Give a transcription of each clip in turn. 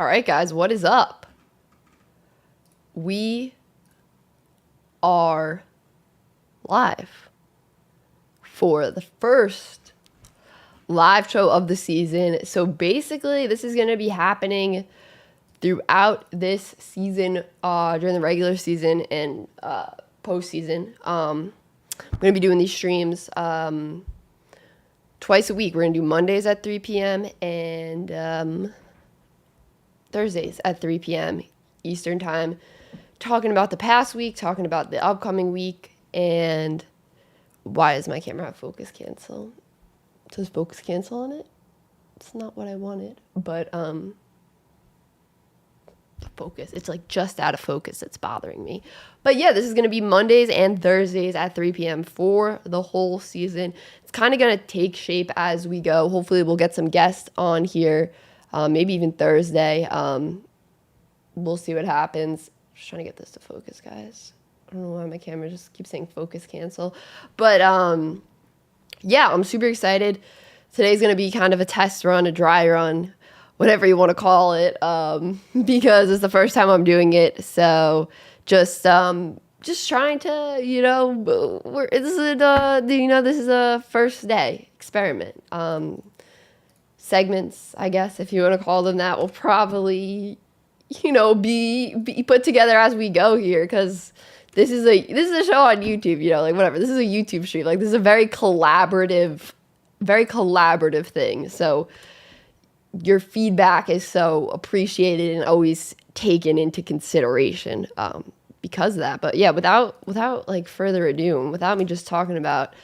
All right, guys, what is up? We are live for the first live show of the season. So basically, this is going to be happening throughout this season, during the regular season and postseason. I'm going to be doing these streams twice a week. We're going to do Mondays at 3 p.m. and Thursdays at 3 p.m. Eastern time, talking about the past week, talking about the upcoming week, and why does my camera have focus cancel? Does focus cancel on it? It's not what I wanted, but the focus, it's like just out of focus. It's bothering me. But yeah, this is going to be Mondays and Thursdays at 3 p.m. for the whole season. It's kind of going to take shape as we go. Hopefully we'll get some guests on here. Maybe even Thursday. We'll see what happens. Just trying to get this to focus, guys. I don't know why my camera just keeps saying focus cancel. But yeah, I'm super excited. Today's going to be kind of a test run, a dry run, whatever you want to call it, because it's the first time I'm doing it. So just trying to, this is a first day experiment. Segments, I guess, if you want to call them that, will probably, be put together as we go here, because this is a show on YouTube, whatever. This is a YouTube stream. This is a very collaborative thing. So your feedback is so appreciated and always taken into consideration because of that. But yeah, without further ado, and without me just talking about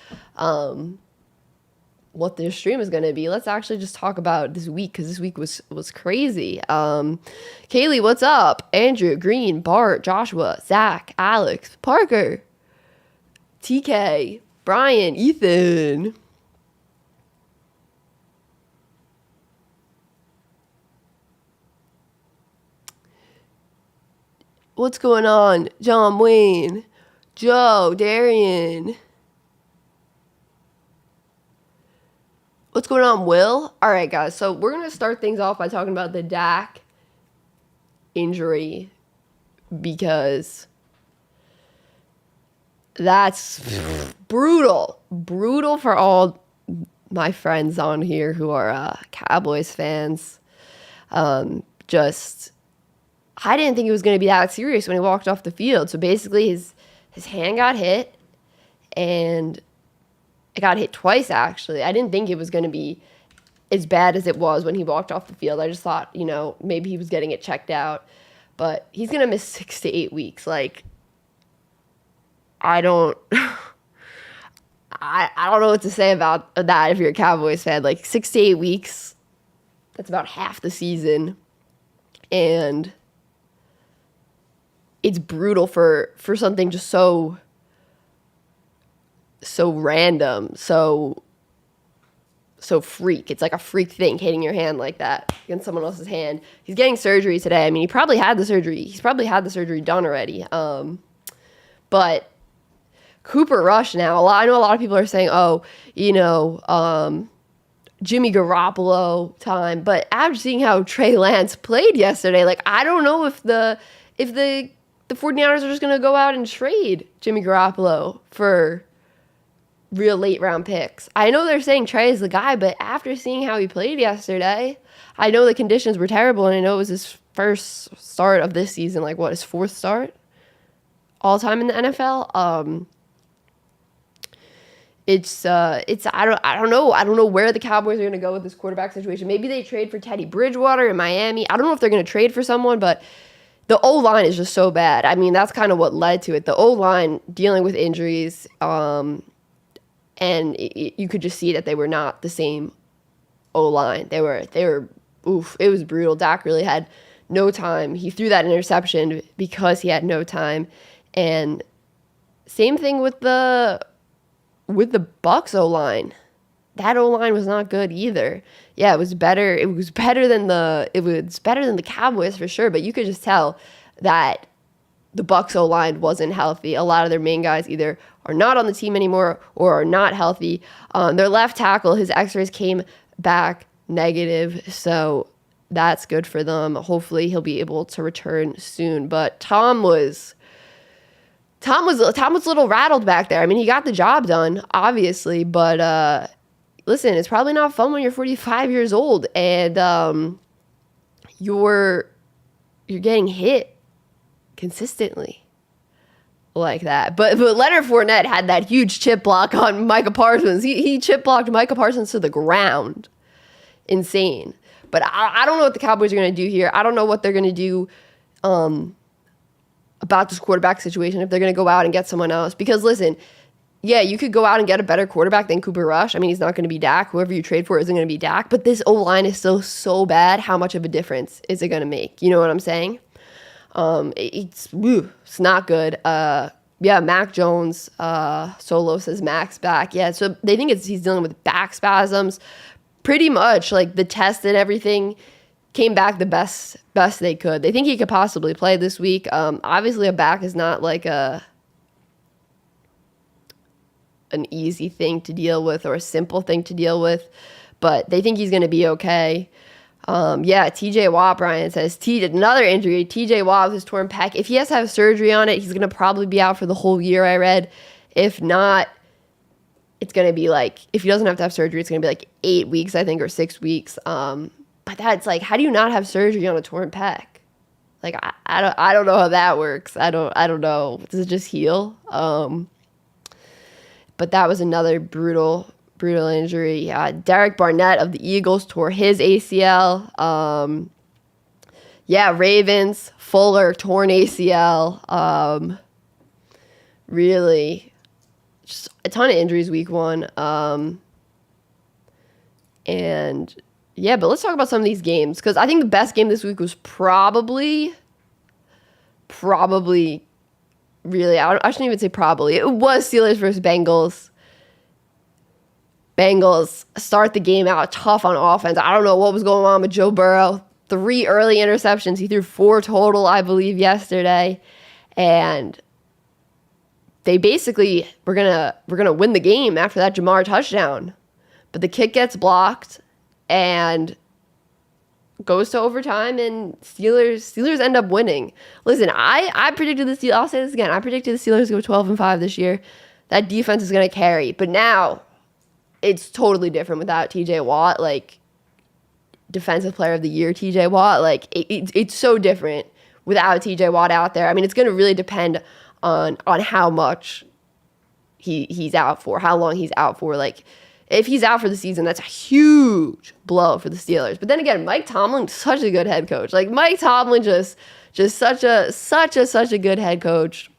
what this stream is going to be, let's actually just talk about this week, because this week was crazy. Kaylee, what's up? Andrew, Green, Bart, Joshua, Zach, Alex, Parker, TK, Brian, Ethan. What's going on? John Wayne, Joe, Darian. What's going on, Will? All right, guys. So we're going to start things off by talking about the Dak injury, because that's brutal. Brutal for all my friends on here who are Cowboys fans. I didn't think it was going to be that serious when he walked off the field. So basically his hand got hit, and it got hit twice, actually. I didn't think it was going to be as bad as it was when he walked off the field. I just thought, maybe he was getting it checked out. But he's going to miss 6 to 8 weeks. I don't know what to say about that if you're a Cowboys fan. 6 to 8 weeks, that's about half the season. And it's brutal for something just so random, so freak. It's like a freak thing, hitting your hand like that against someone else's hand. He's getting surgery today. I mean, he probably had the surgery. He's probably had the surgery done already. But Cooper Rush now, I know a lot of people are saying, Jimmy Garoppolo time. But after seeing how Trey Lance played yesterday, I don't know if the 49ers are just going to go out and trade Jimmy Garoppolo for real late round picks. I know they're saying Trey is the guy, but after seeing how he played yesterday, I know the conditions were terrible, and I know it was his first start of this season, his fourth start all time in the NFL. I don't know where the Cowboys are going to go with this quarterback situation. Maybe they trade for Teddy Bridgewater in Miami. I don't know if they're going to trade for someone, but the O-line is just so bad. I mean, that's kind of what led to it. The O-line dealing with injuries, and you could just see that they were not the same O-line. They were, it was brutal. Dak really had no time. He threw that interception because he had no time. And same thing with the Bucs O-line. That O-line was not good either. Yeah, it was better. It was better than the Cowboys for sure, but you could just tell that the Bucs O-line wasn't healthy. A lot of their main guys either are not on the team anymore or are not healthy. Their left tackle, his x-rays came back negative, so that's good for them. Hopefully he'll be able to return soon. But Tom was a little rattled back there. I mean, he got the job done, obviously, but listen, it's probably not fun when you're 45 years old and you're getting hit consistently like that. But Leonard Fournette had that huge chip block on Micah Parsons. He chip blocked Micah Parsons to the ground. Insane. But I don't know what the Cowboys are going to do here. I don't know what they're going to do about this quarterback situation, if they're going to go out and get someone else. Because listen, yeah, you could go out and get a better quarterback than Cooper Rush. I mean, he's not going to be Dak. Whoever you trade for isn't going to be Dak. But this O-line is still so bad. How much of a difference is it going to make? You know what I'm saying? It's not good. Yeah, Mac Jones, Solo says Mac's back. Yeah, so they think he's dealing with back spasms. Pretty much, like, the test and everything came back the best they could. They think he could possibly play this week. Obviously, a back is not like an easy thing to deal with or a simple thing to deal with, but they think he's going to be okay. Yeah, TJ Watt, Brian says, another injury. TJ Watt with his torn pec. If he has to have surgery on it, he's going to probably be out for the whole year, I read. If not, it's going to be like, if he doesn't have to have surgery, it's going to be like 8 weeks, I think, or 6 weeks. But that's like, how do you not have surgery on a torn pec? Like, I don't know how that works. I don't know. Does it just heal? But that was another brutal injury. Derek Barnett of the Eagles tore his ACL. Yeah, Ravens, Fuller, torn ACL. Really, just a ton of injuries week one. And yeah, but let's talk about some of these games, because I think the best game this week was probably really, I shouldn't even say probably. It was Steelers versus Bengals. Bengals start the game out tough on offense. I don't know what was going on with Joe Burrow. 3 early interceptions. He threw 4 total, I believe, yesterday. And they basically were gonna win the game after that Jamar touchdown. But the kick gets blocked and goes to overtime, and Steelers end up winning. Listen, I predicted the Steelers. I'll say this again. I predicted the Steelers go 12-5 this year. That defense is going to carry. But now it's totally different without TJ Watt. Like, defensive player of the year, TJ Watt. Like, it's so different without TJ Watt out there. I mean, it's going to really depend on how much he's out for, how long he's out for. Like, if he's out for the season, that's a huge blow for the Steelers. But then again, Mike Tomlin, such a good head coach. Like, Mike Tomlin, just such a good head coach.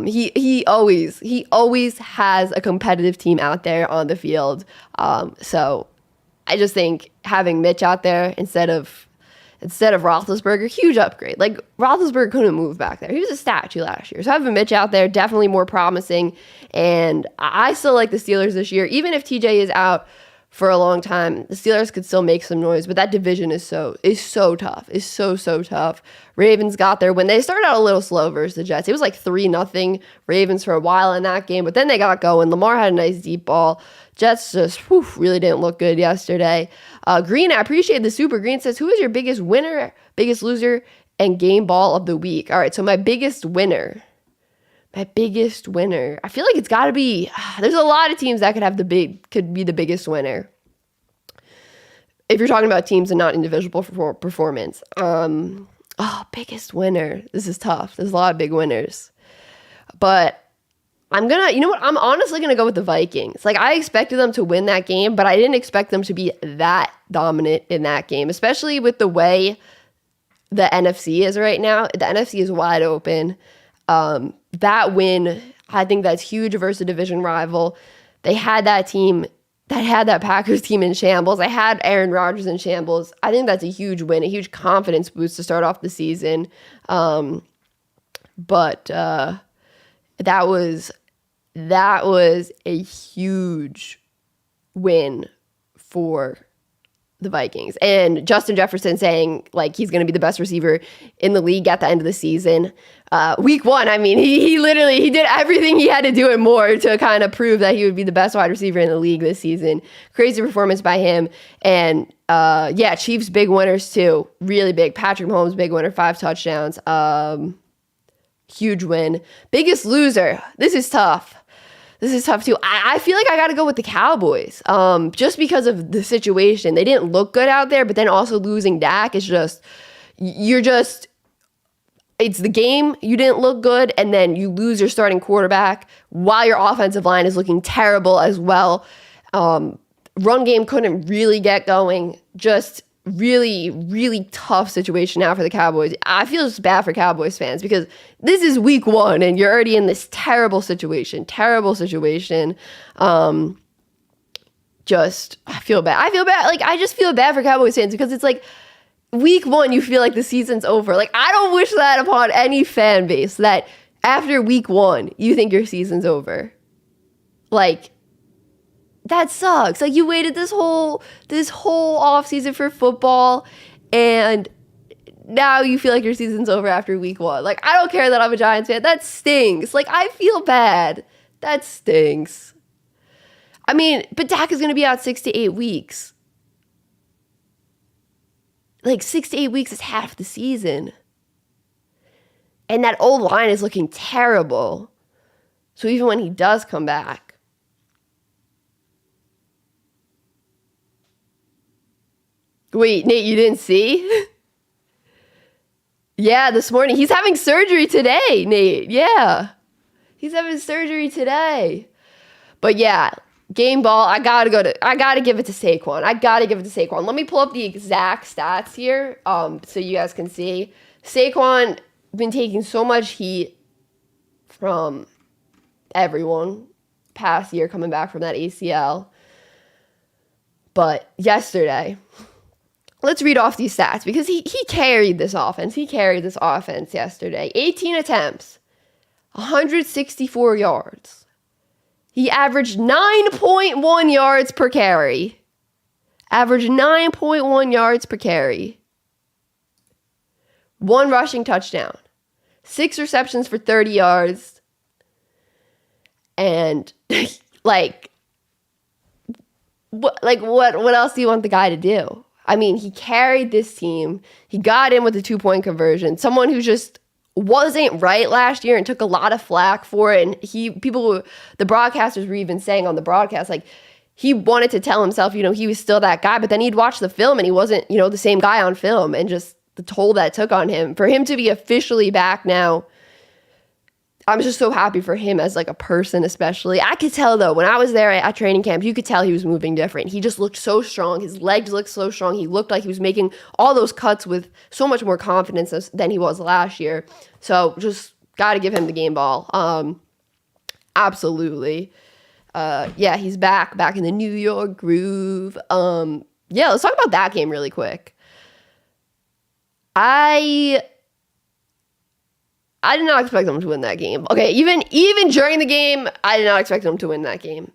He always has a competitive team out there on the field. So I just think having Mitch out there instead of Roethlisberger, huge upgrade. Like, Roethlisberger couldn't move back there. He was a statue last year. So having Mitch out there, definitely more promising. And I still like the Steelers this year. Even if TJ is out for a long time, the Steelers could still make some noise. But that division is so tough. It's so tough. Ravens got there when they started out a little slow versus the Jets. It was like 3-0 Ravens for a while in that game. But then they got going. Lamar had a nice deep ball. Jets just really didn't look good yesterday. Green, I appreciate the super. Green says, who is your biggest winner, biggest loser, and game ball of the week? All right, so my biggest winner. I feel like it's got to be, there's a lot of teams that could be the biggest winner. If you're talking about teams and not individual performance. Biggest winner. This is tough. There's a lot of big winners. But I'm honestly going to go with the Vikings. Like, I expected them to win that game, but I didn't expect them to be that dominant in that game, especially with the way the NFC is right now. The NFC is wide open. That win, I think that's huge versus a division rival. They had that Packers team in shambles. I had Aaron Rodgers in shambles. I think that's a huge win, a huge confidence boost to start off the season. But that was a huge win for the Vikings. And Justin Jefferson saying like he's going to be the best receiver in the league at the end of the season. Week 1, I mean, he literally did everything he had to do and more to kind of prove that he would be the best wide receiver in the league this season. Crazy performance by him. And Chiefs big winners too. Really big. Patrick Mahomes big winner, 5 touchdowns. Huge win. Biggest loser. This is tough. This is tough too. I feel like I got to go with the Cowboys just because of the situation. They didn't look good out there, but then also losing Dak is just, it's the game. You didn't look good, and then you lose your starting quarterback while your offensive line is looking terrible as well. Run game couldn't really get going. Just really, really tough situation now for the Cowboys. I feel just bad for Cowboys fans because this is week 1 and you're already in this terrible situation. I feel bad. Like, I just feel bad for Cowboys fans because it's like week 1, you feel like the season's over. Like, I don't wish that upon any fan base that after week 1, you think your season's over. Like, that sucks. Like, you waited this whole offseason for football, and now you feel like your season's over after week 1. Like, I don't care that I'm a Giants fan. That stinks. Like, I feel bad. That stinks. I mean, but Dak is going to be out 6 to 8 weeks. Like, 6 to 8 weeks is half the season. And that old line is looking terrible. So even when he does come back, wait, Nate, you didn't see? Yeah, this morning. He's having surgery today, Nate. Yeah. He's having surgery today. But yeah, game ball, I gotta give it to Saquon. Let me pull up the exact stats here so you guys can see. Saquon been taking so much heat from everyone past year coming back from that ACL. But yesterday, let's read off these stats because he carried this offense. He carried this offense yesterday. 18 attempts, 164 yards. He averaged 9.1 yards per carry. 1 rushing touchdown. 6 receptions for 30 yards. And what else do you want the guy to do? I mean, he carried this team. He got in with the 2-point conversion. Someone who just wasn't right last year and took a lot of flack for it. And the broadcasters were even saying on the broadcast, like, he wanted to tell himself, he was still that guy. But then he'd watch the film and he wasn't, the same guy on film. And just the toll that took on him. For him to be officially back now, I'm just so happy for him as like a person, especially. I could tell though, when I was there at training camp, you could tell he was moving different. He just looked so strong. His legs looked so strong. He looked like he was making all those cuts with so much more confidence than he was last year. So just got to give him the game ball. Absolutely. He's back in the New York groove. Let's talk about that game really quick. I did not expect them to win that game. Okay, even during the game, I did not expect them to win that game.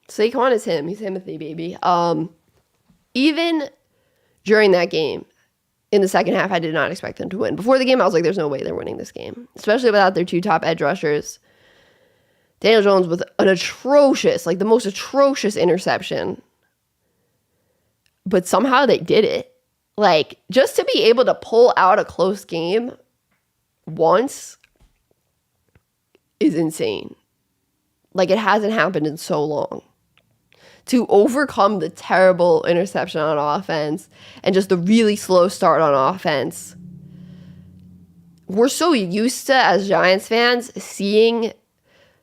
Saquon is him. He's Timothy, baby. Even during that game, in the second half, I did not expect them to win. Before the game, I was like, there's no way they're winning this game. Especially without their 2 top edge rushers. Daniel Jones with an the most atrocious interception. But somehow they did it. Like, just to be able to pull out a close game once is insane. Like, it hasn't happened in so long. To overcome the terrible interception on offense and just the really slow start on offense. We're so used to, as Giants fans, seeing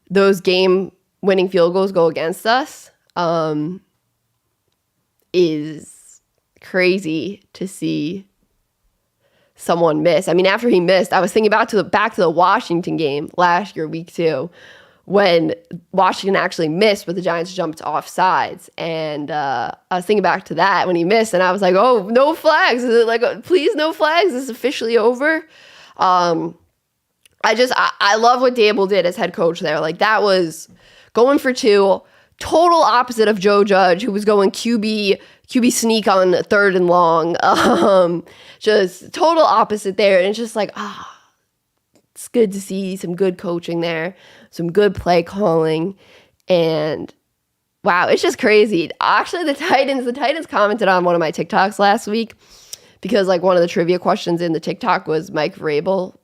those game-winning field goals go against us. Is crazy to see someone miss. I mean, after he missed, I was thinking back to the Washington game last year, week 2, when Washington actually missed, but the Giants jumped off sides. And I was thinking back to that when he missed, and I was like, oh, no flags. Is it like, please, no flags? Is this officially over? I love what Dable did as head coach there. Like, that was going for 2, total opposite of Joe Judge, who was going QB sneak on 3rd and long. Just total opposite there. And it's just like, it's good to see some good coaching there, some good play calling. And wow, it's just crazy. Actually, the Titans commented on one of my TikToks last week because like one of the trivia questions in the TikTok was Mike Vrabel.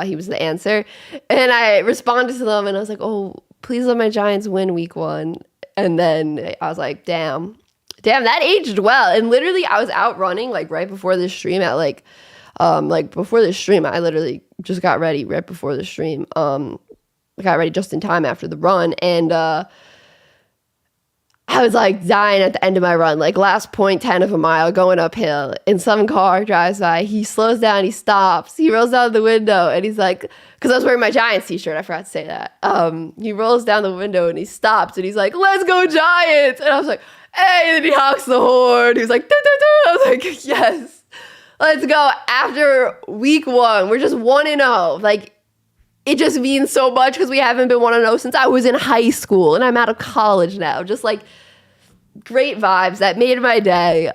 He was the answer. And I responded to them and I was like, oh, please let my Giants win week 1. And then I was like, damn, that aged well. And literally I was out running like right before this stream at before this stream, I literally just got ready right before the stream. I got ready just in time after the run. And, I was like dying at the end of my run, like last 0.10 of a mile going uphill, and some car drives by. He slows down, he stops, he rolls down the window, and he's like, because I was wearing my Giants t-shirt, I forgot to say that. He rolls down the window and he stops and he's like, let's go Giants. And I was like, hey, and then he honks the horn. He's like, doo, doo, doo. I was like, yes, let's go. After week 1, we're just 1-0. Like, it just means so much because we haven't been 1-0 since I was in high school and I'm out of college now. Just like great vibes that made my day.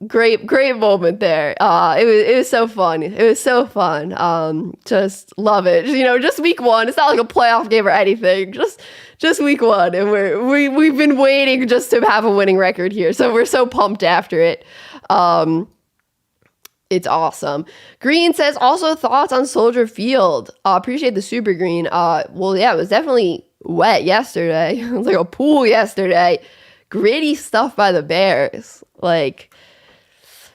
Great moment there. It was so fun. It was so fun. Just love it. Just week 1. It's not like a playoff game or anything. Just week 1, and we've been waiting just to have a winning record here. So we're so pumped after it. It's awesome. Green says, also thoughts on Soldier Field. Appreciate the super green. Well, yeah, it was definitely wet yesterday. It was like a pool yesterday. Gritty stuff by the Bears. Like,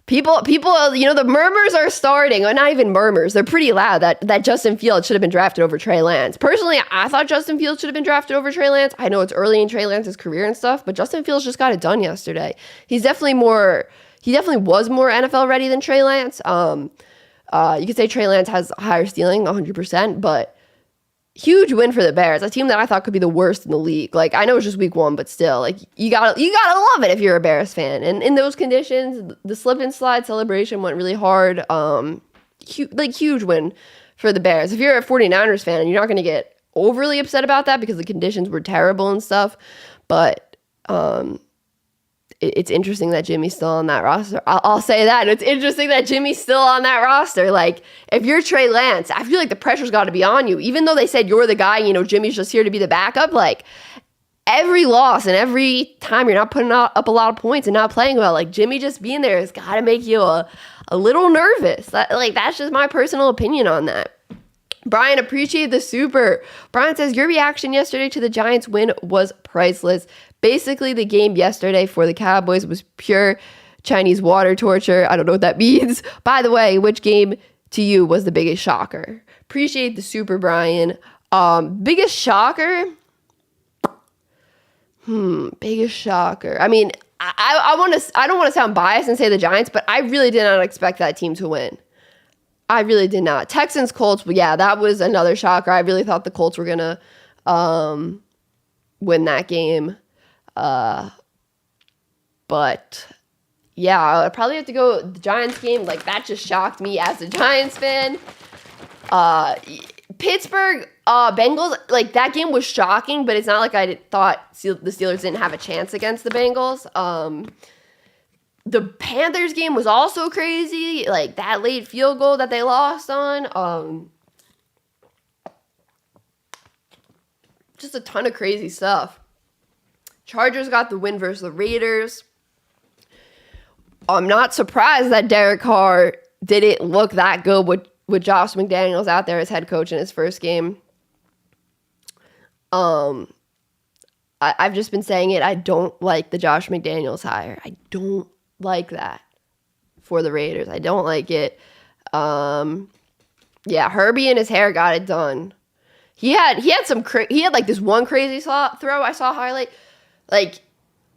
people, the murmurs are starting. Or not even murmurs. They're pretty loud that Justin Fields should have been drafted over Trey Lance. Personally, I thought Justin Fields should have been drafted over Trey Lance. I know it's early in Trey Lance's career and stuff, but Justin Fields just got it done yesterday. He definitely was more NFL ready than Trey Lance. You could say Trey Lance has a higher ceiling, 100%, but huge win for the Bears, a team that I thought could be the worst in the league. Like, I know it's just week 1, but still, like, you gotta love it if you're a Bears fan. And in those conditions, the slip and slide celebration went really hard. Huge win for the Bears. If you're a 49ers fan, you're not gonna get overly upset about that because the conditions were terrible and stuff, but it's interesting that Jimmy's still on that roster. I'll say that. It's interesting that Jimmy's still on that roster. Like, if you're Trey Lance, I feel like the pressure's got to be on you. Even though they said you're the guy, Jimmy's just here to be the backup. Like, every loss and every time you're not putting up a lot of points and not playing well, like, Jimmy just being there has got to make you a little nervous. That's just my personal opinion on that. Brian, appreciate the super. Brian says, your reaction yesterday to the Giants win was priceless. Basically, the game yesterday for the Cowboys was pure Chinese water torture. I don't know what that means. By the way, which game to you was the biggest shocker? Appreciate the super, Brian. Biggest shocker? Biggest shocker. I mean, I don't want to sound biased and say the Giants, but I really did not expect that team to win. I really did not. Texans, Colts, but yeah, that was another shocker. I really thought the Colts were going to win that game. But yeah, I would probably have to go the Giants game. Like, that just shocked me as a Giants fan. Pittsburgh, Bengals, like, that game was shocking, but it's not like I thought the Steelers didn't have a chance against the Bengals. The Panthers game was also crazy. Like, that late field goal that they lost on. Just a ton of crazy stuff. Chargers got the win versus the Raiders. I'm not surprised that Derek Carr didn't look that good with Josh McDaniels out there as head coach in his first game. I've just been saying it. I don't like the Josh McDaniels hire. I don't like that for the Raiders. I don't like it. Yeah, Herbie and his hair got it done. He had like this one crazy throw I saw highlight. Like,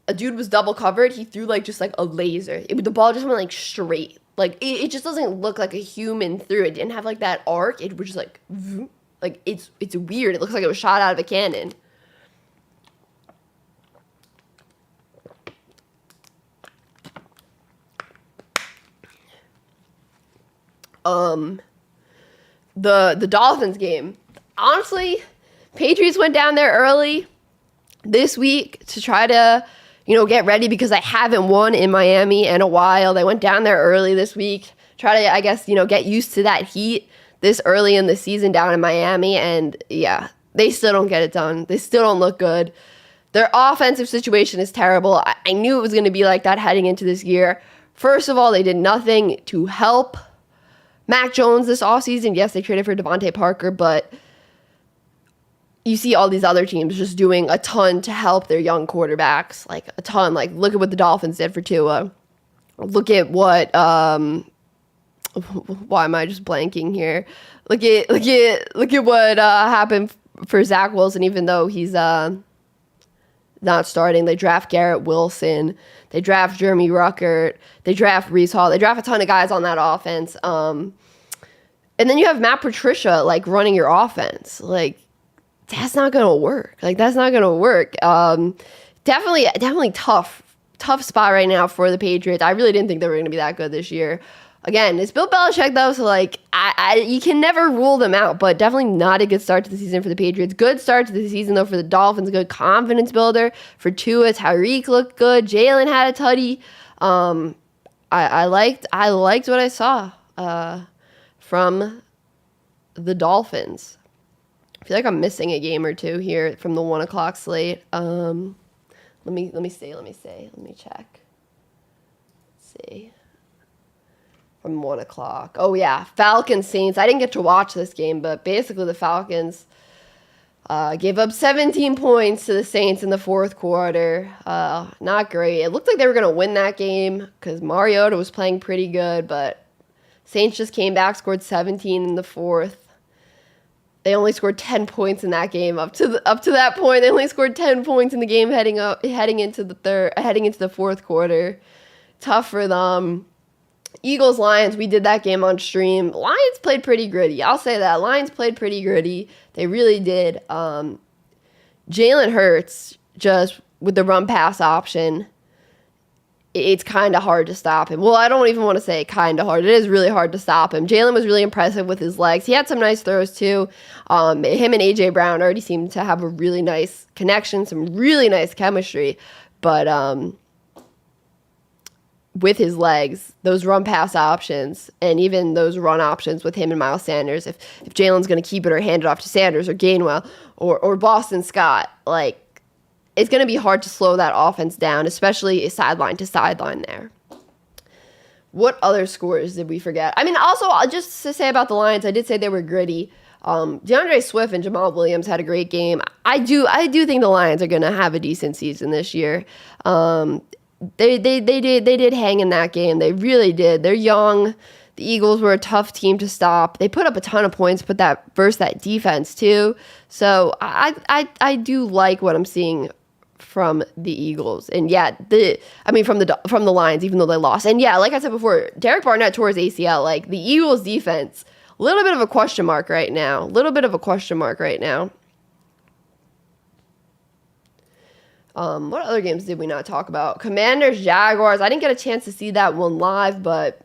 a dude was double covered. He threw like just like a laser. The ball just went like straight. Like, it just doesn't look like a human threw. It didn't have like that arc. It was just like it's weird. It looks like it was shot out of a cannon. The Dolphins game. Honestly, Patriots went down there early. this week to try to, get ready because I haven't won in Miami in a while. They went down there early this week. Try to, I guess, get used to that heat this early in the season down in Miami. And yeah, they still don't get it done. They still don't look good. Their offensive situation is terrible. I knew it was going to be like that heading into this year. First of all, they did nothing to help Mac Jones this offseason. Yes, they traded for Devontae Parker, but you see all these other teams just doing a ton to help their young quarterbacks, like a ton. Like, look at what the Dolphins did for Tua. Look at what why am I just blanking here? Look at what happened for Zach Wilson. Even though he's not starting, they draft Garrett Wilson, they draft Jeremy Ruckert, they draft Reese Hall, they draft a ton of guys on that offense. And then you have Matt Patricia like running your offense, like. That's not going to work. That's not going to work. Definitely tough spot right now for the Patriots. I really didn't think they were going to be that good this year. Again, it's Bill Belichick, though, so, you can never rule them out, but definitely not a good start to the season for the Patriots. Good start to the season, though, for the Dolphins. Good confidence builder for Tua. Tyreek looked good. Jalen had a tutty. I liked what I saw from the Dolphins. I feel like I'm missing a game or two here from the 1 o'clock slate. Let me check. Let's see. From 1 o'clock. Oh yeah, Falcons Saints. I didn't get to watch this game, but basically the Falcons gave up 17 points to the Saints in the fourth quarter. Not great. It looked like they were gonna win that game because Mariota was playing pretty good, but Saints just came back, scored 17 in the fourth. They only scored 10 points in that game. Up to that point, they only scored 10 points in the game heading into the fourth quarter. Tough for them. Eagles Lions, we did that game on stream. Lions played pretty gritty. I'll say that. Lions played pretty gritty. They really did. Jalen Hurts, just with the run pass option, it's kind of hard to stop him. Well, I don't even want to say kind of hard. It is really hard to stop him. Jalen was really impressive with his legs. He had some nice throws too. Him and A.J. Brown already seemed to have a really nice connection, some really nice chemistry. But with his legs, those run pass options, and even those run options with him and Miles Sanders, if Jalen's going to keep it or hand it off to Sanders or Gainwell or Boston Scott, it's going to be hard to slow that offense down, especially sideline to sideline there. What other scores did we forget? I mean, also, just to say about the Lions, I did say they were gritty. DeAndre Swift and Jamal Williams had a great game. I do think the Lions are going to have a decent season this year. They did hang in that game. They really did. They're young. The Eagles were a tough team to stop. They put up a ton of points, versus that defense too. So I do like what I'm seeing from the Eagles, and from the Lions, even though they lost. And yeah, like I said before, Derek Barnett tore his ACL. Like, the Eagles defense, a little bit of a question mark right now. What other games did we not talk about? Commanders, Jaguars. I didn't get a chance to see that one live, but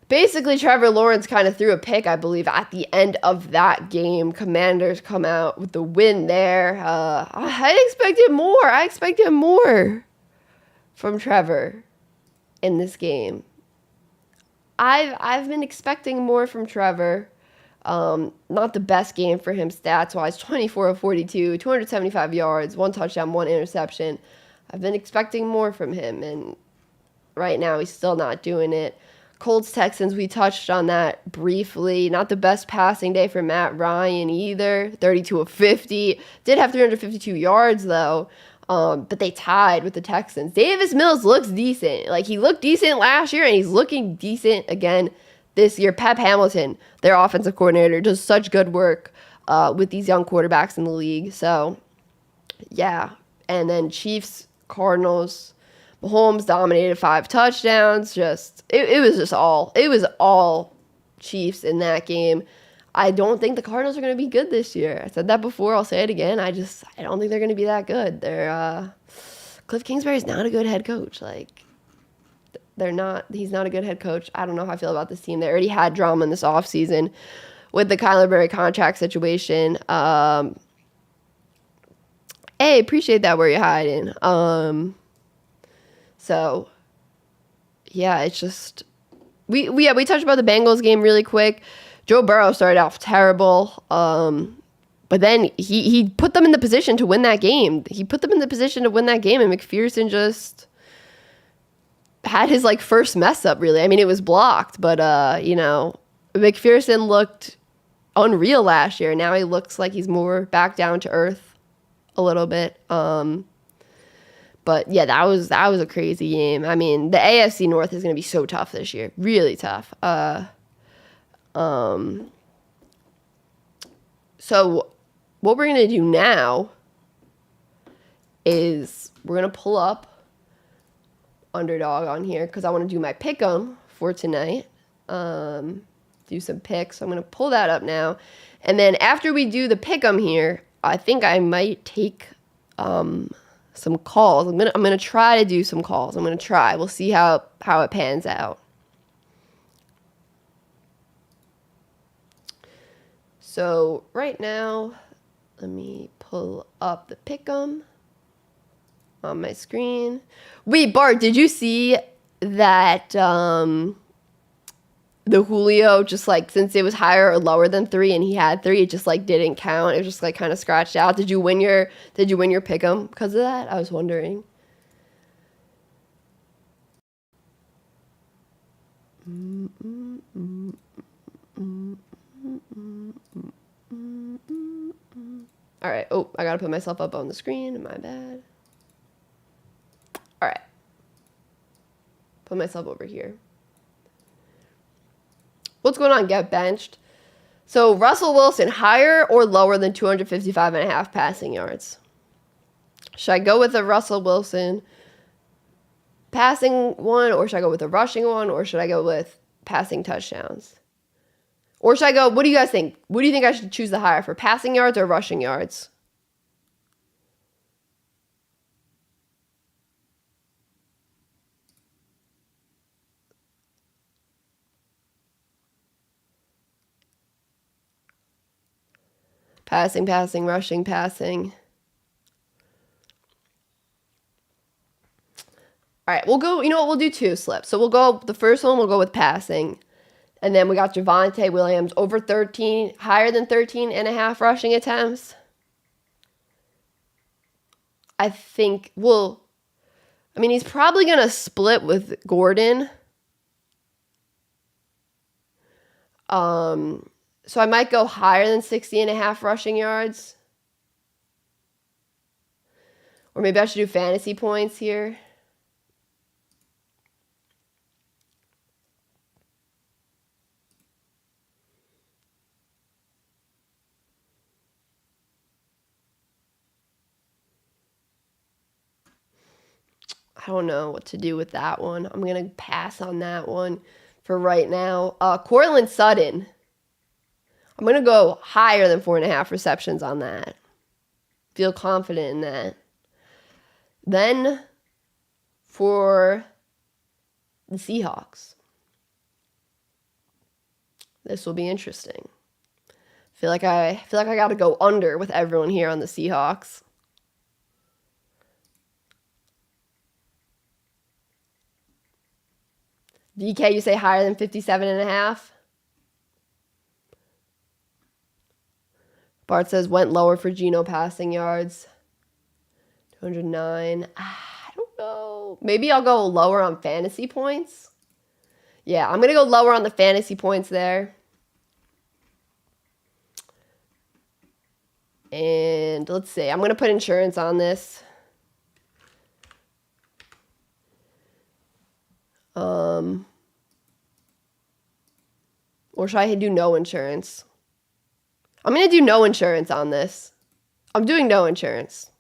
basically Trevor Lawrence kind of threw a pick, I believe, at the end of that game. Commanders come out with the win there. I expected more from Trevor in this game. I've been expecting more from Trevor. Not the best game for him stats-wise. 24 of 42, 275 yards, 1 touchdown, 1 interception. I've been expecting more from him, and right now he's still not doing it. Colts Texans, we touched on that briefly. Not the best passing day for Matt Ryan either. 32 of 50. Did have 352 yards though. But they tied with the Texans. Davis Mills looks decent. Like, he looked decent last year, and he's looking decent again this year. Pep Hamilton, their offensive coordinator, does such good work with these young quarterbacks in the league. So, yeah. And then Chiefs, Cardinals. Mahomes dominated 5 touchdowns. It was all Chiefs in that game. I don't think the Cardinals are going to be good this year. I said that before. I'll say it again. I don't think they're going to be that good. Cliff Kingsbury's not a good head coach. He's not a good head coach. I don't know how I feel about this team. They already had drama in this offseason with the Kyler Murray contract situation. Hey, appreciate that where you're hiding. So yeah, it's just we touched about the Bengals game really quick. Joe Burrow started off terrible. But then he put them in the position to win that game. He put them in the position to win that game, and McPherson just had his like first mess up, really. I mean, it was blocked, but McPherson looked unreal last year. Now he looks like he's more back down to earth a little bit. But yeah, that was a crazy game. I mean, the AFC North is going to be so tough this year, really tough. So what we're going to do now is we're going to pull up Underdog on here because I want to do my pick'em for tonight. Do some picks. So I'm going to pull that up now. And then after we do the pick'em here, I think I might take some calls. I'm gonna try to do some calls. I'm going to try. We'll see how it pans out. So right now, let me pull up the pick'em on my screen. Wait, Bart, did you see that the Julio just like since it was higher or lower than 3 and he had 3, it just like didn't count. It was just like kind of scratched out. Did you win your pick'em because of that? I was wondering. All right. Oh, I gotta put myself up on the screen. My bad. All right. Put myself over here. What's going on? Get benched. So Russell Wilson, higher or lower than 255.5 passing yards? Should I go with a Russell Wilson passing one, or should I go with a rushing one, or should I go with passing touchdowns? Or should I go, what do you guys think? What do you think I should choose the higher for, passing yards or rushing yards? Passing, rushing, passing. All right, we'll go, you know what, we'll do 2 slips. So we'll go, the first one we'll go with passing. And then we got Javonte Williams over 13, higher than 13.5 rushing attempts. I think, he's probably going to split with Gordon. So I might go higher than 60.5 rushing yards. Or maybe I should do fantasy points here. I don't know what to do with that one. I'm going to pass on that one for right now. Courtland Sutton. I'm going to go higher than 4.5 receptions on that. Feel confident in that. Then for the Seahawks. This will be interesting. I feel like I got to go under with everyone here on the Seahawks. DK, you say higher than 57.5? Bart says went lower for Geno passing yards. 209. I don't know. Maybe I'll go lower on fantasy points. Yeah, I'm going to go lower on the fantasy points there. And let's see. I'm going to put insurance on this. Or should I do no insurance? I'm going to do no insurance on this. I'm doing no insurance.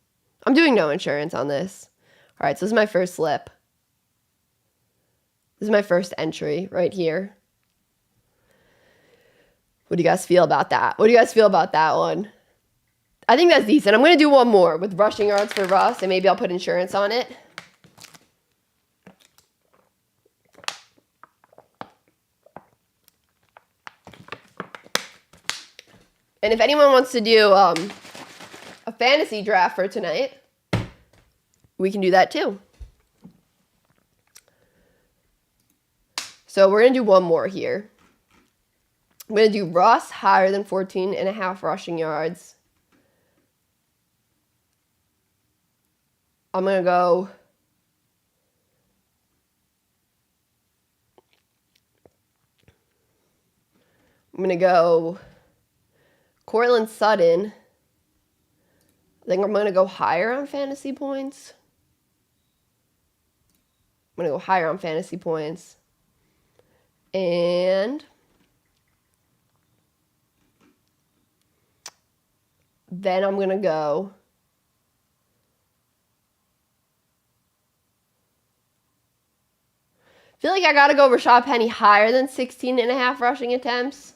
I'm doing no insurance on this. All right, so this is my first slip. This is my first entry right here. What do you guys feel about that? What do you guys feel about that one? I think that's decent. I'm going to do one more with rushing yards for Russ, and maybe I'll put insurance on it. And if anyone wants to do a fantasy draft for tonight, we can do that too. So we're going to do one more here. I'm going to do Russ higher than 14.5 rushing yards. I'm going to go Cortland Sutton. I think I'm going to go higher on fantasy points. I'm going to go higher on fantasy points. And then I'm going to go I feel like I got to go Rashad Penny higher than 16.5 rushing attempts.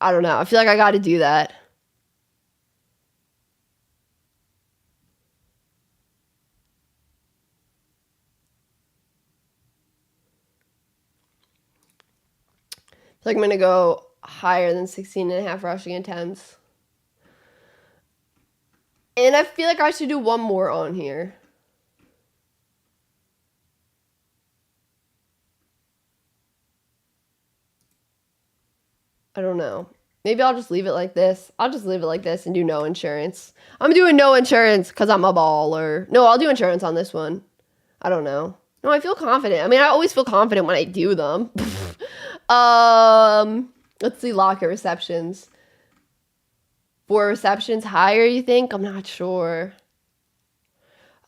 I don't know. I feel like I got to do that. I feel like I'm going to go higher than 16.5 rushing attempts. And I feel like I should do one more on here. I don't know. Maybe I'll just leave it like this. I'll just leave it like this and do no insurance. I'm doing no insurance because I'm a baller. No, I'll do insurance on this one. I don't know. No, I feel confident. I mean, I always feel confident when I do them. Let's see locker receptions. 4 receptions higher, you think? I'm not sure.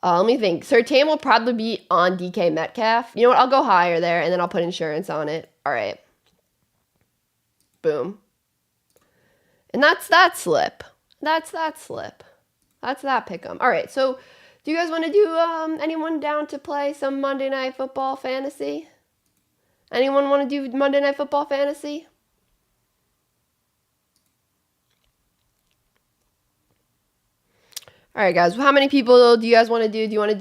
Let me think. Surtain will probably be on DK Metcalf. You know what? I'll go higher there, and then I'll put insurance on it. All right. Boom. And that's that slip. That's that slip. That's that pick'em. All right. So, do you guys want to do anyone down to play some Monday Night Football fantasy? Anyone want to do Monday Night Football fantasy? All right, guys. How many people do you guys want to do? Do you want to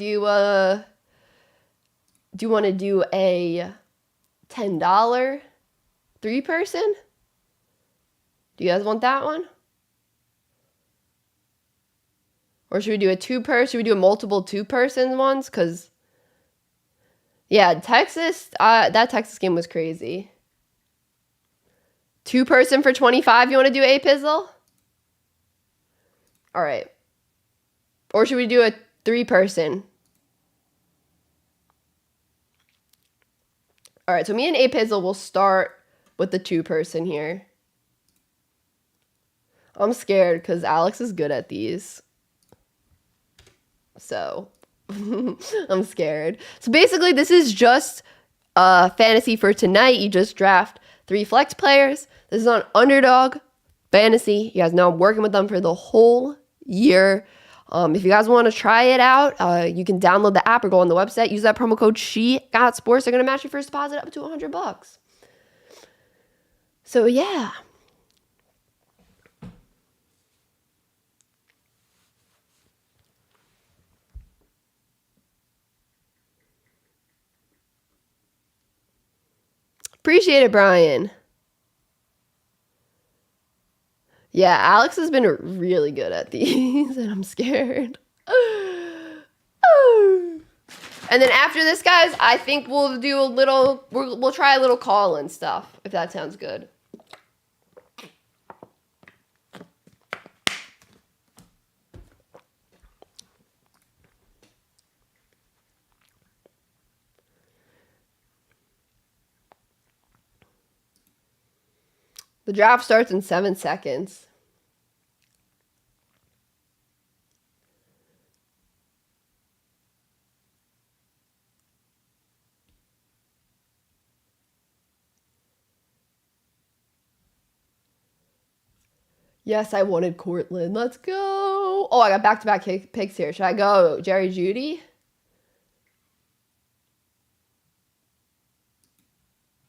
do a $10 3-person? Do you guys want that one? Or should we do a 2-person? Should we do a multiple 2-person ones? Because, yeah, Texas, that Texas game was crazy. 2-person for 25. You want to do a Pizzle? All right. Or should we do a 3-person? All right, so me and A Pizzle will start with the 2-person here. I'm scared because Alex is good at these. So, I'm scared. So basically, this is just fantasy for tonight. You just draft 3 flex players. This is on Underdog Fantasy. You guys know I'm working with them for the whole year. If you guys want to try it out, you can download the app or go on the website. Use that promo code SheGotSports. They're going to match your first deposit up to $100. So, yeah. Appreciate it, Brian. Yeah, Alex has been really good at these, and I'm scared. And then after this, guys, I think we'll do a little, we'll try a little call-in stuff, if that sounds good. The draft starts in 7 seconds. Yes, I wanted Cortland. Let's go. Oh, I got back-to-back picks here. Should I go Jerry Jeudy?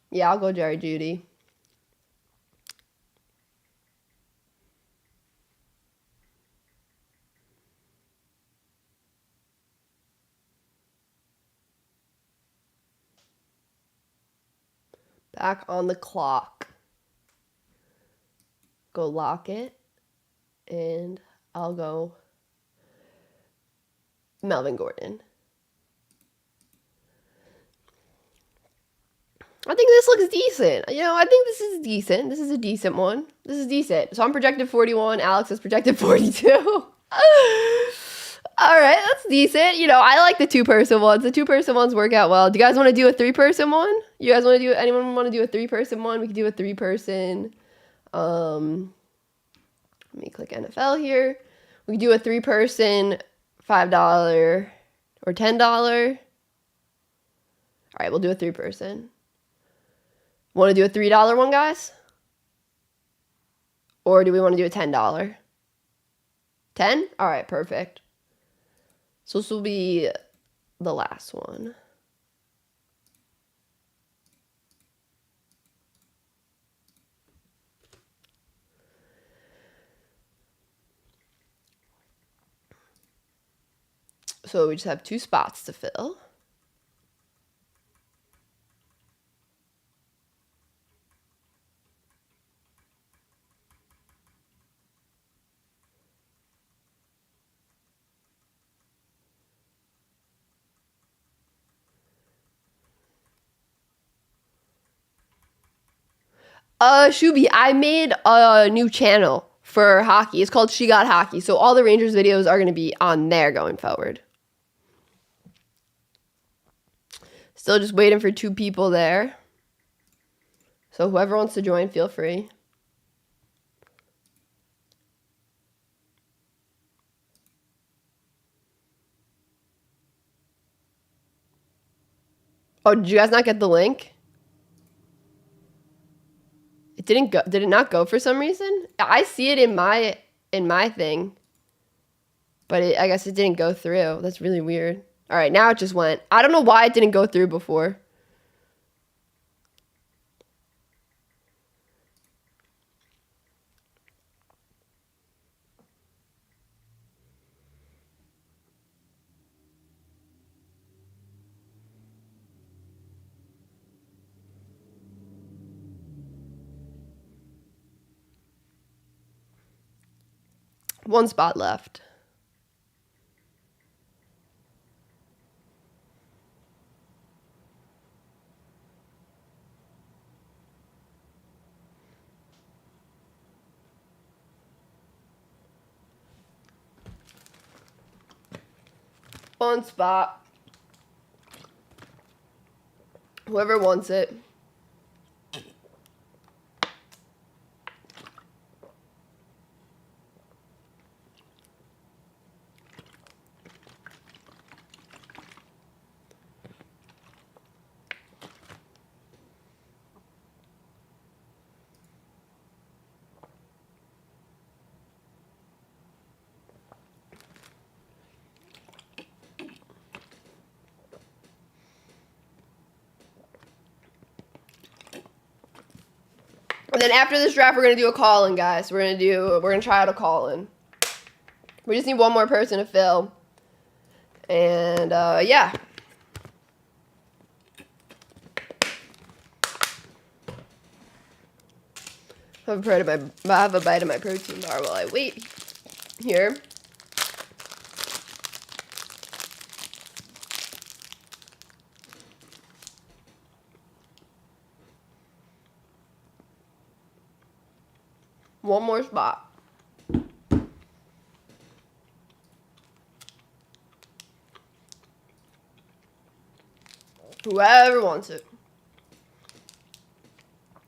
Yeah, I'll go Jerry Jeudy. Back on the clock. Go lock it. And I'll go Melvin Gordon. I think this looks decent. You know, I think this is decent. This is a decent one. This is decent. So I'm projected 41. Alex is projected 42. All right, that's decent. You know, I like the 2-person ones. The 2-person ones work out well. Do you guys want to do a 3-person one? You guys want to do, anyone want to do a 3-person one? We can do a 3-person. Let me click NFL here. We can do a 3-person, $5 or $10. All right, we'll do a 3-person. Want to do a $3 one, guys? Or do we want to do a $10? 10? All right, perfect. So this will be the last one. So we just have 2 spots to fill. Shubi, I made a new channel for hockey. It's called She Got Hockey. So all the Rangers videos are going to be on there going forward. Still just waiting for 2 people there. So whoever wants to join, feel free. Oh, did you guys not get the link? It didn't go. Did it not go for some reason? I see it in my thing. But I guess it didn't go through. That's really weird. All right, now it just went. I don't know why it didn't go through before. One spot left. One spot. Whoever wants it. And then after this draft, we're gonna do a call-in, guys. We're gonna try out a call-in. We just need one more person to fill. And yeah. I have a bite of my protein bar while I wait here. One more spot. Whoever wants it.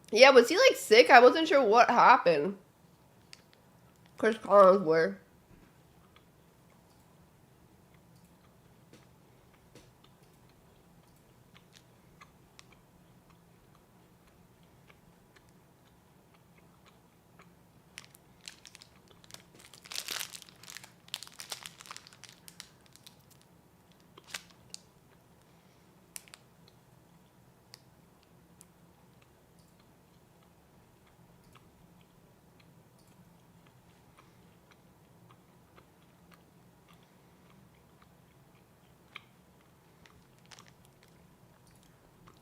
Yeah, was he like sick? I wasn't sure what happened. Chris Collinsworth.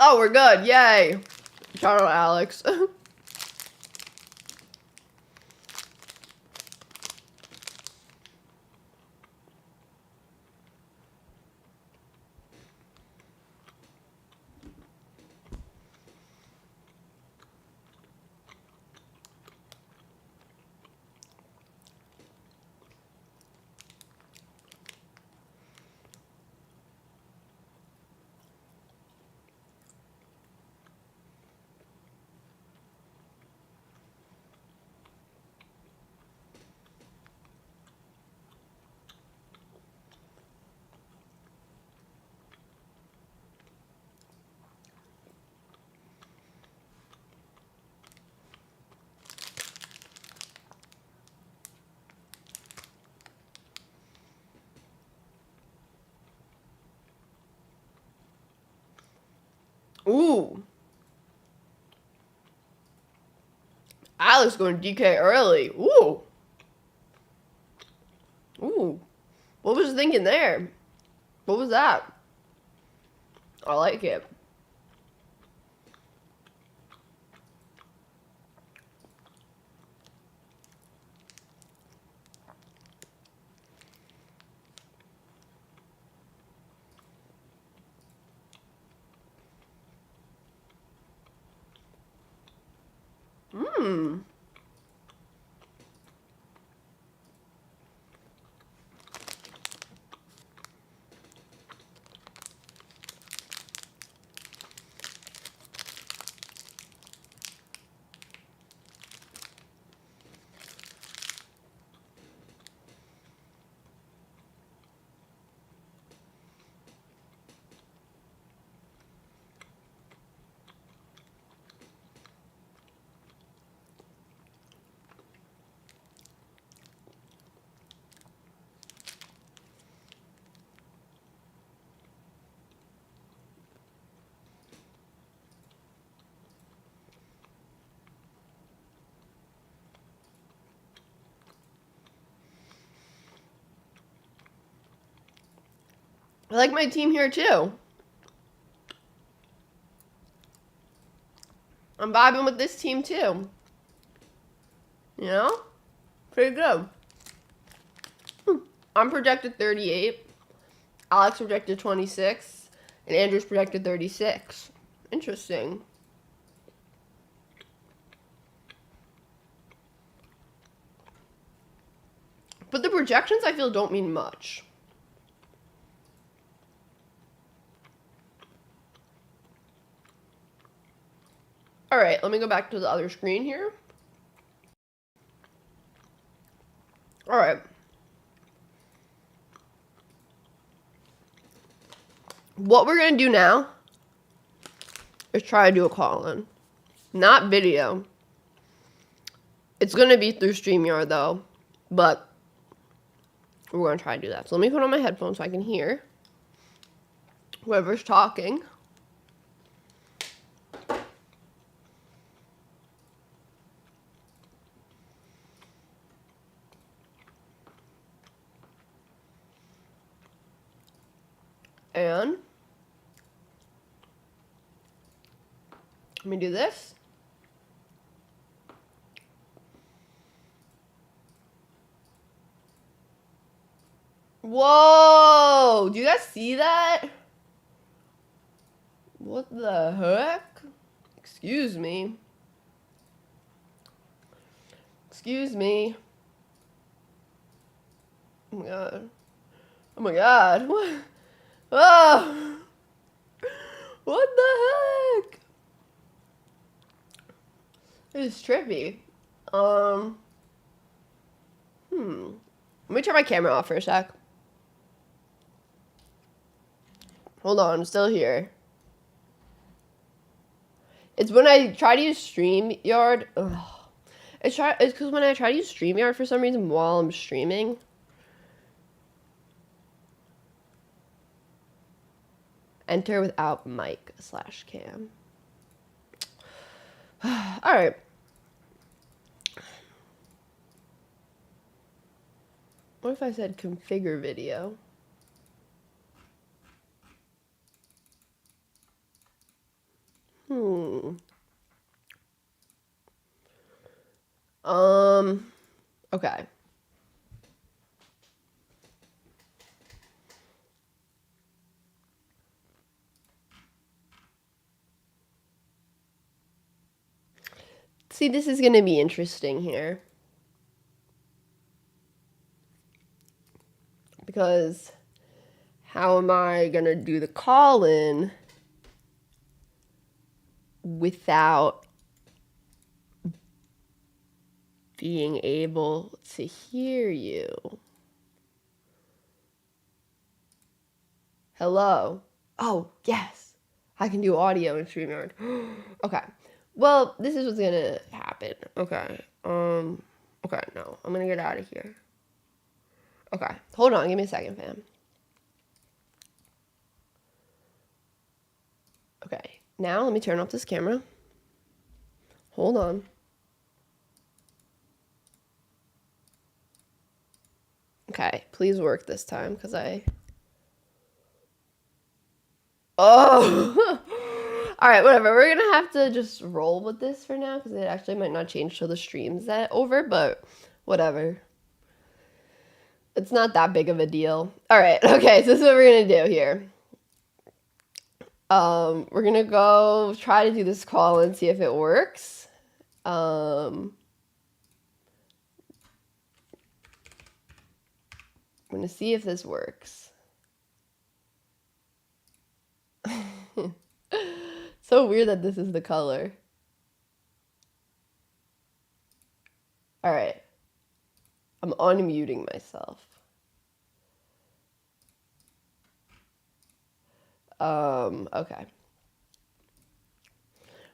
Oh, we're good. Yay. Shout out Alex. Ooh. Alex going DK early. Ooh. Ooh. What was you thinking there? What was that? I like it. Mmm. I like my team here too. I'm vibing with this team too. You know? Pretty good. I'm projected 38. Alex projected 26. And Andrew's projected 36. Interesting. But the projections, I feel, don't mean much. All right, let me go back to the other screen here. All right. What we're going to do now is try to do a call-in. Not video. It's going to be through StreamYard, though. But we're going to try to do that. So let me put on my headphones so I can hear whoever's talking. And let me do this. Whoa! Do you guys see that? What the heck? Excuse me. Excuse me. Oh my god. Oh my god. What? Oh! What the heck? It's trippy. Let me turn my camera off for a sec. Hold on, I'm still here. It's when I try to use StreamYard. Ugh. It's because when I try to use StreamYard for some reason while I'm streaming. Enter without mic/cam. All right. What if I said configure video? Okay. See, this is going to be interesting here. Because how am I going to do the call-in without being able to hear you? Hello? Oh, yes. I can do audio in StreamYard. Okay. Well, this is what's going to happen. Okay. Okay, no. I'm going to get out of here. Okay. Hold on. Give me a second, fam. Okay. Now, let me turn off this camera. Hold on. Okay, please work this time, because Oh! Alright, whatever. We're gonna have to just roll with this for now, because it actually might not change till the stream's over, but whatever. It's not that big of a deal. Alright, okay, so this is what we're gonna do here. We're gonna go try to do this call and see if it works. I'm gonna see if this works. So weird that this is the color. Alright. I'm unmuting myself. Okay.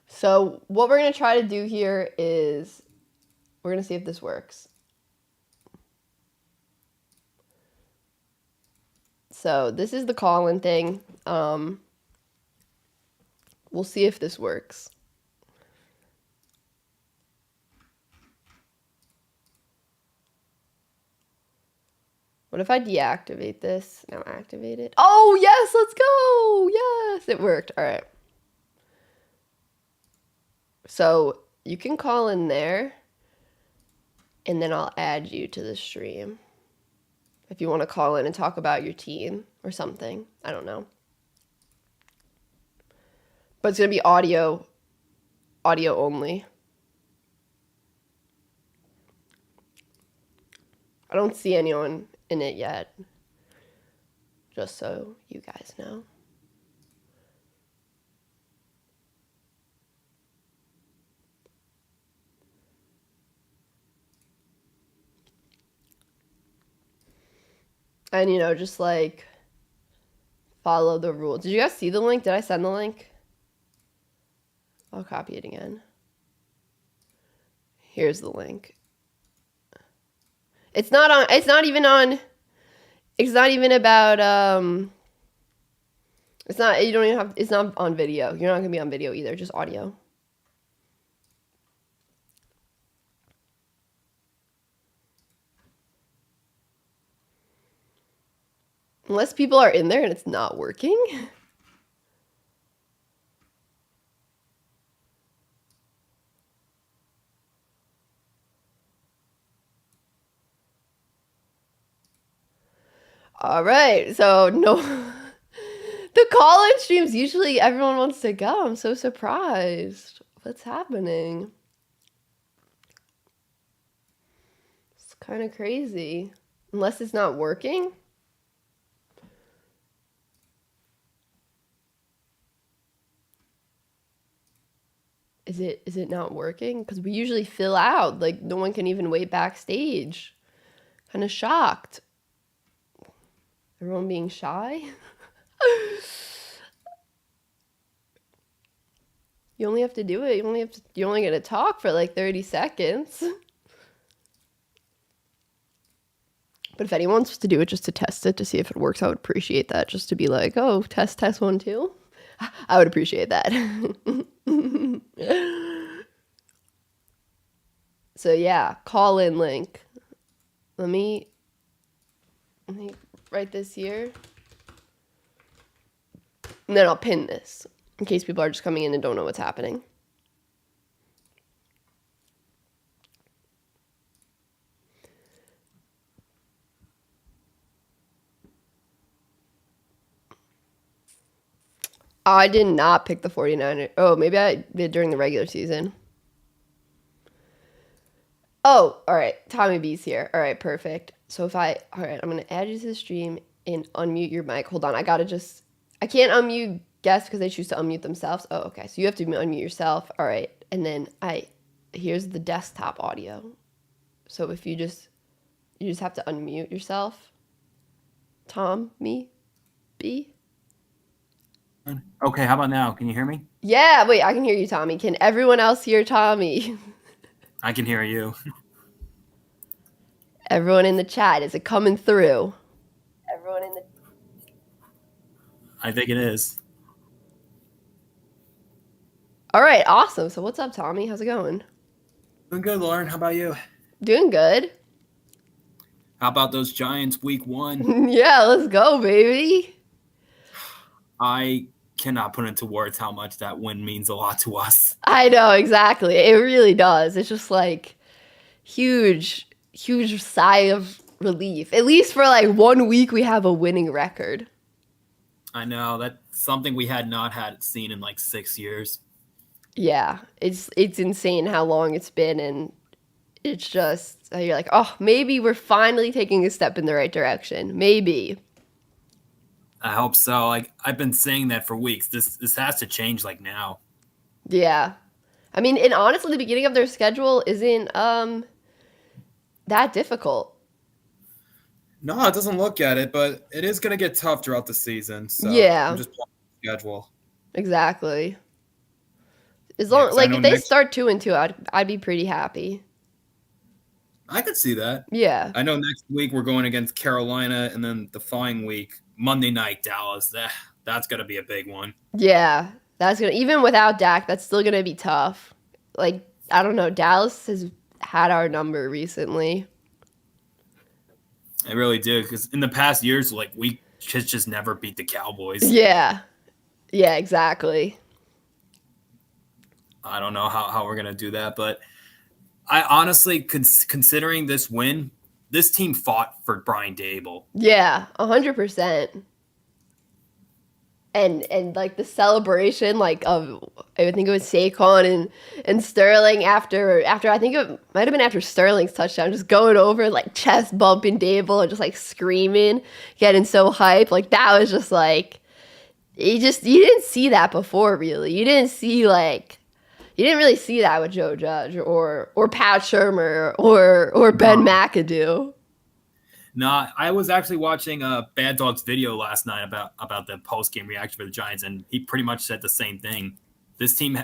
So what we're gonna try to do here is we're gonna see if this works. So this is the call-in thing. We'll see if this works. What if I deactivate this? Now activate it. Oh, yes, let's go. Yes, it worked. All right. So you can call in there, and then I'll add you to the stream if you want to call in and talk about your team or something. I don't know. But it's going to be audio only. I don't see anyone in it yet, just so you guys know. And, you know, just like follow the rules. Did you guys see the link? Did I send the link? I'll copy it again. Here's the link. It's not on, it's not even on, it's not even about, it's not, you don't even have, it's not on video. You're not going to be on video either, just audio. Unless people are in there and it's not working. All right, so no, the call-in streams, usually everyone wants to go. I'm so surprised. What's happening? It's kind of crazy. Unless it's not working. Is it not working? Because we usually fill out. Like, no one can even wait backstage. Kind of shocked. Everyone being shy. You only have to do it. You're only going to talk for like 30 seconds. But if anyone wants to do it just to test it, to see if it works, I would appreciate that. Just to be like, oh, test 1, 2. I would appreciate that. So yeah, call in link. Let me write this here. And then I'll pin this in case people are just coming in and don't know what's happening. I did not pick the 49ers. Oh, maybe I did during the regular season. Oh, all right. Tommy B's here. All right, perfect. So all right, I'm going to add you to the stream and unmute your mic. Hold on. I can't unmute guests because they choose to unmute themselves. Oh, okay. So you have to unmute yourself. All right. And then here's the desktop audio. So if you just have to unmute yourself. Tommy B. Okay, how about now? Can you hear me? Yeah, wait, I can hear you, Tommy. Can everyone else hear Tommy? I can hear you. Everyone in the chat, is it coming through? I think it is. All right, awesome. So what's up, Tommy? How's it going? Doing good, Lauren. How about you? Doing good. How about those Giants week 1? Yeah, let's go, baby. I cannot put into words how much that win means a lot to us. I know, exactly. It really does. It's just like huge, huge sigh of relief. At least for like 1 week, we have a winning record. I know that's something we had not had seen in like 6 years. Yeah, it's insane how long it's been, and it's just you're like, oh, maybe we're finally taking a step in the right direction. Maybe. I hope so. Like I've been saying that for weeks. This has to change like now. Yeah. I mean, and honestly, the beginning of their schedule isn't that difficult. No, it doesn't look at it, but it is going to get tough throughout the season. So I'm Yeah, just playing the schedule. exactly. As Yeah, long because I like know if they next. start 2-2, I'd be pretty happy. I could see that. Yeah. I know next week we're going against Carolina, and then the following week, Monday night, Dallas. That's going to be a big one. Yeah. That's gonna even without Dak, that's still gonna be tough. Like, I don't know, Dallas has had our number recently. I really do, because in the past years, like we just never beat the Cowboys. Yeah. Yeah, exactly. I don't know how we're going to do that, but I honestly, considering this win, this team fought for Brian Dable. Yeah, 100%. And like the celebration like of I think it was Saquon and Sterling after I think it might have been after Sterling's touchdown, just going over like chest bumping Dable and just like screaming, getting so hyped. Like that was just like you didn't see that before really. You didn't really see that with Joe Judge or Pat Shermer or Ben McAdoo. No, I was actually watching Bad Dog's video last night about the post game reaction for the Giants, and he pretty much said the same thing. This team,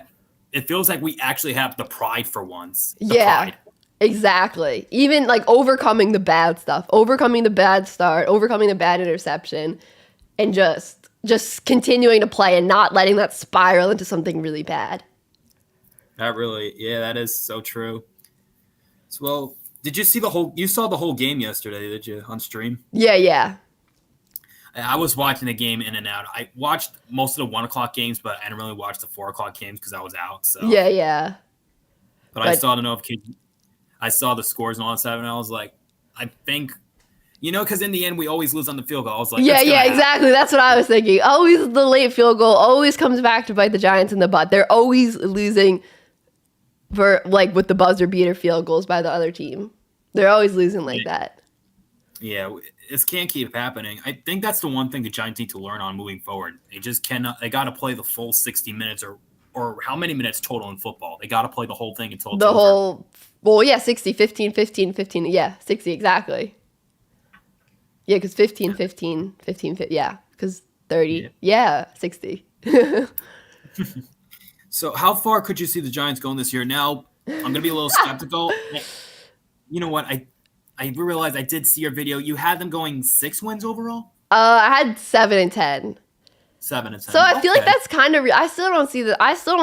it feels like we actually have the pride for once. The Yeah, pride. exactly. Even like overcoming the bad stuff, overcoming the bad start, overcoming the bad interception, and just continuing to play and not letting that spiral into something really bad. That is so true. So, well, did you see you saw the whole game yesterday, did you, on stream? Yeah, yeah. I was watching the game in and out. I watched most of the 1 o'clock games, but I didn't really watch the 4 o'clock games because I was out. So, Yeah, yeah. but I saw the notification. I saw the scores and all that stuff, and I was like, I think, because in the end we always lose on the field goal. I was like, Yeah, it's gonna yeah, happen. exactly. That's what I was thinking. Always the late field goal always comes back to bite the Giants in the butt. They're always losing for like with the buzzer beater field goals by the other team. They're always losing like that. Yeah, this can't keep happening. I think that's the one thing the Giants need to learn on moving forward. They just cannot. They got to play the full 60 minutes or how many minutes total in football. They got to play the whole thing until it's The over. whole, well, yeah, 60, 15, 15, 15. Yeah, 60, exactly. Yeah, because 15, 15, 15, yeah, because 30. Yeah, 60. So how far could you see the Giants going this year? Now, I'm going to be a little skeptical. You know what? I realized I did see your video. You had them going 6 wins overall? I had 7 and 10. 7 and 10. So I feel like that's kind of. I still don't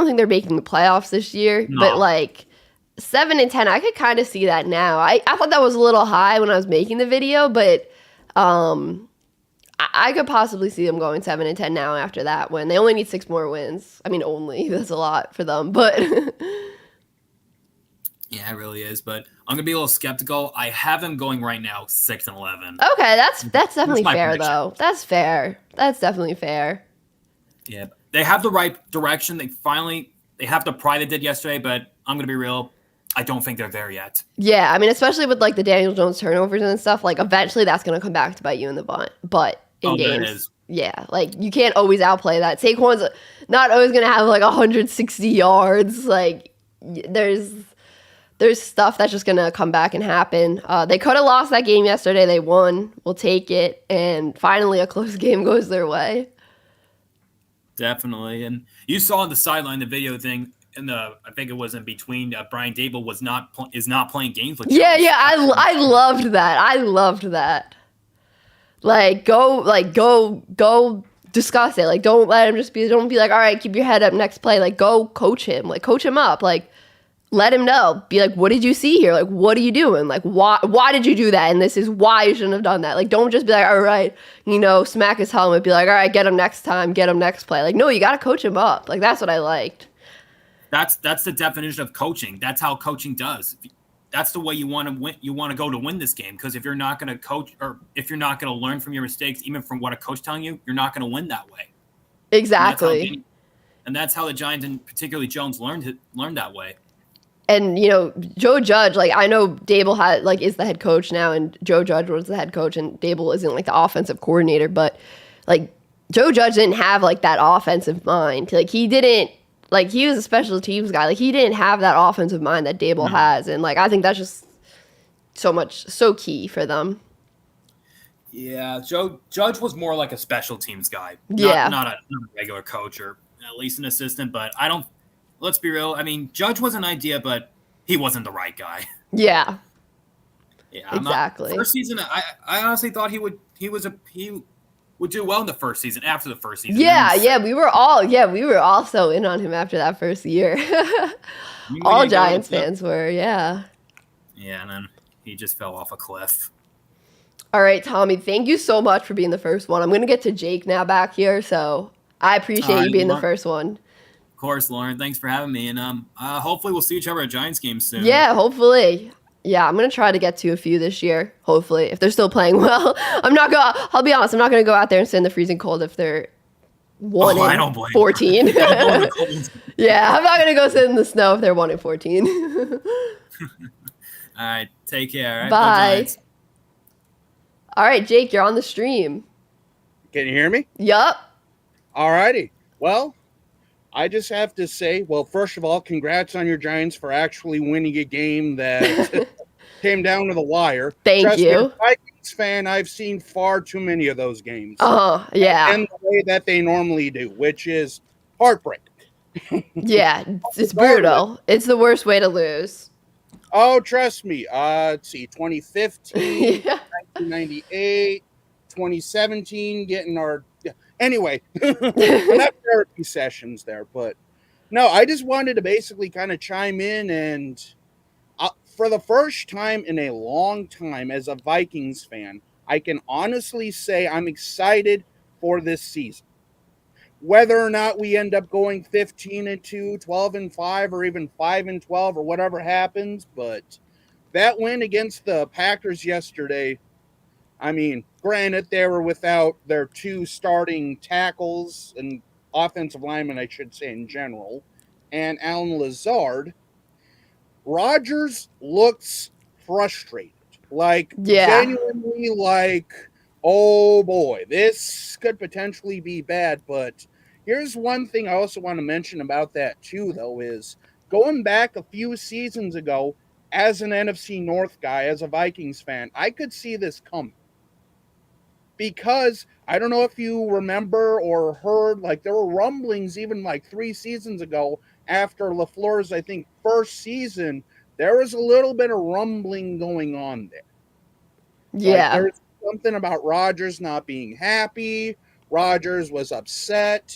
think they're making the playoffs this year. No. But like 7 and 10, I could kind of see that now. I thought that was a little high when I was making the video, but I could possibly see them going 7 and 10 now after that when they only need 6 more wins. I mean, only that's a lot for them, but. Yeah, it really is. But I'm gonna be a little skeptical. I have them going right now 6 and 11. Okay, that's definitely my fair prediction. though. That's fair. That's definitely fair. Yeah, they have the right direction. They have the pride they did yesterday. But I'm gonna be real. I don't think they're there yet. Yeah, I mean, especially with like the Daniel Jones turnovers and stuff. Like, eventually, that's gonna come back to bite you in the butt in games. That is. Yeah, like you can't always outplay that. Saquon's not always gonna have like 160 yards. Like, there's stuff that's just gonna come back and happen. They could have lost that game yesterday. They won. We'll take it. And finally, a close game goes their way. Definitely. And you saw on the sideline the video thing. I think it was in between. Brian Dable is not playing games with. Yeah, Jones. yeah. I loved that. I loved that. Like go discuss it. Like, don't let him don't be like, all right, keep your head up, next play. Like, go coach him. Like, coach him up. Like, let him know. Be like, what did you see here? Like, what are you doing? Like, why did you do that? And this is why you shouldn't have done that. Like, don't just be like, all right, smack his helmet. Be like, all right, get him next time. Get him next play. Like, no, you got to coach him up. Like, that's what I liked. That's the definition of coaching. That's how coaching does. That's the way you want to win. You want to go to win this game, because if you're not going to coach, or if you're not going to learn from your mistakes, even from what a coach telling you, you're not going to win that way. Exactly. And that's how the Giants, and particularly Jones, learned that way. And, Joe Judge, like, I know Dable is the head coach now, and Joe Judge was the head coach, and Dable isn't, like, the offensive coordinator, but, like, Joe Judge didn't have, like, that offensive mind. Like, he didn't, like, he was a special teams guy. Like, he didn't have that offensive mind that Dable has, and, like, I think that's just so key for them. Yeah, Joe Judge was more like a special teams guy. Not a regular coach, or at least an assistant, but let's be real. I mean, Judge was an idea, but he wasn't the right guy. Yeah. Yeah, exactly. First season, I honestly thought he would do well in the first season. After the first season, we were all so in on him after that first year. All Giants fans were, yeah. Yeah, and then he just fell off a cliff. All right, Tommy, thank you so much for being the first one. I'm going to get to Jake now back here, so I appreciate you being the first one. Of course, Lauren. Thanks for having me, and hopefully we'll see each other at Giants games soon. Yeah, hopefully. Yeah, I'm going to try to get to a few this year, hopefully, if they're still playing well. I'll be honest, I'm not going to go out there and sit in the freezing cold if they're 1-14. Yeah, I'm not going to go sit in the snow if they're 1-14. All right, take care. All right, bye. All right, Jake, you're on the stream. Can you hear me? Yup. All righty. Well, I just have to say, first of all, congrats on your Giants for actually winning a game that came down to the wire. Thank you. As a Vikings fan, I've seen far too many of those games. Yeah. And the way that they normally do, which is heartbreaking. Yeah, it's brutal. It's the worst way to lose. Oh, trust me. Let's see, 2015, 1998, 2017, getting our... Anyway, enough therapy sessions there, but no, I just wanted to basically kind of chime in, and for the first time in a long time as a Vikings fan, I can honestly say I'm excited for this season. Whether or not we end up going 15-2, 12-5, or even 5-12, or whatever happens, but that win against the Packers yesterday, I mean, granted, they were without their two starting tackles and offensive linemen, I should say, in general, and Alan Lazard. Rodgers looks frustrated. Genuinely oh boy, this could potentially be bad. But here's one thing I also want to mention about that too, though, is going back a few seasons ago, as an NFC North guy, as a Vikings fan, I could see this coming. Because I don't know if you remember or heard, there were rumblings even 3 seasons ago after LaFleur's, I think, first season, there was a little bit of rumbling going on there. Yeah. There's something about Rodgers not being happy. Rodgers was upset.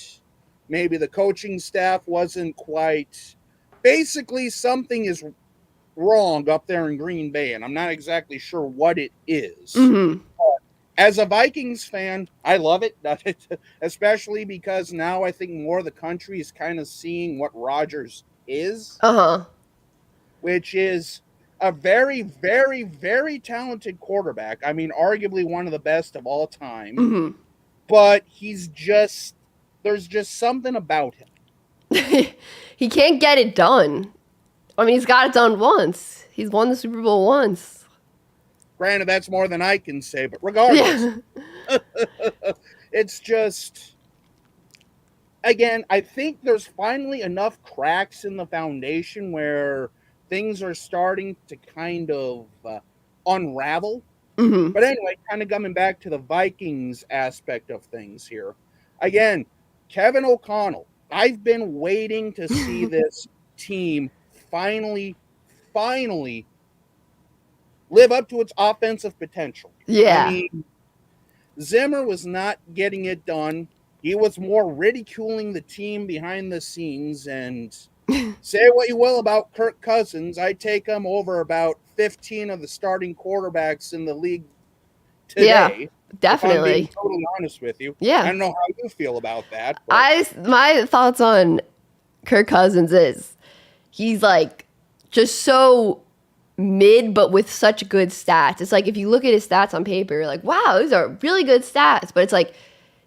Maybe the coaching staff wasn't quite... Basically, something is wrong up there in Green Bay, and I'm not exactly sure what it is. Mm-hmm. As a Vikings fan, I love it, especially because now I think more of the country is kind of seeing what Rodgers is, which is a very, very, very talented quarterback. I mean, arguably one of the best of all time, but there's just something about him. He can't get it done. I mean, he's got it done once. He's won the Super Bowl once. Granted, that's more than I can say, but regardless, it's just, again, I think there's finally enough cracks in the foundation where things are starting to kind of unravel. But anyway, kind of coming back to the Vikings aspect of things here. Again, Kevin O'Connell, I've been waiting to see this team finally live up to its offensive potential. Yeah. I mean, Zimmer was not getting it done he was more ridiculing the team behind the scenes. And say what you will about Kirk Cousins, I take him over about 15 of the starting quarterbacks in the league Yeah, today. If I'm being definitely. totally honest with you, I Yeah. don't know how you feel about that, but My thoughts on Kirk Cousins is he's like just so mid, but with such good stats. It's like if you look at his stats on paper, you're like, wow, these are really good stats. But it's like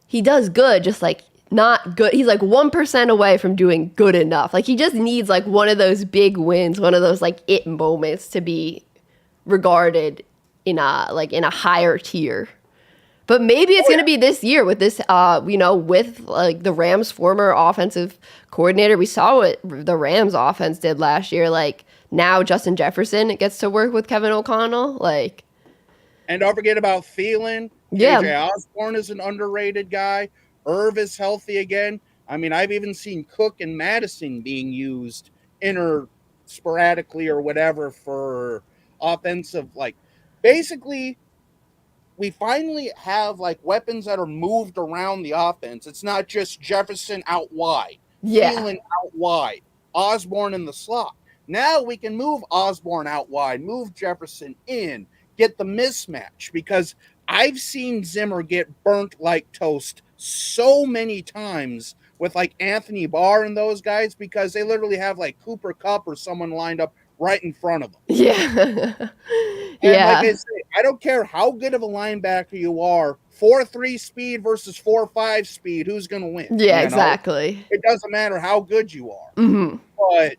he does good, just like not good. He's like 1% away from doing good enough. Like he just needs like one of those big wins, one of those like it moments to be regarded in a higher tier. But maybe it's going to be this year with this, with like the Rams' former offensive coordinator. We saw what the Rams' offense did last year. Like now, Justin Jefferson gets to work with Kevin O'Connell. Like, and don't forget about Thielen. yeah, KJ Osborne is an underrated guy. Irv is healthy again. I mean, I've even seen Cook and Madison being used sporadically or whatever for offensive. Like, basically, we finally have like weapons that are moved around the offense. It's not just Jefferson out wide, yeah, Thielen out wide, Osborne in the slot. Now we can move Osborne out wide, move Jefferson in, get the mismatch, because I've seen Zimmer get burnt like toast so many times with like Anthony Barr and those guys, because they literally have like Cooper Kupp or someone lined up right in front of them. yeah, And like I yeah, say, I don't care how good of a linebacker you are, 4.3 speed versus 4.5 speed, who's going to win? yeah, exactly. It doesn't matter how good you are. Hmm. But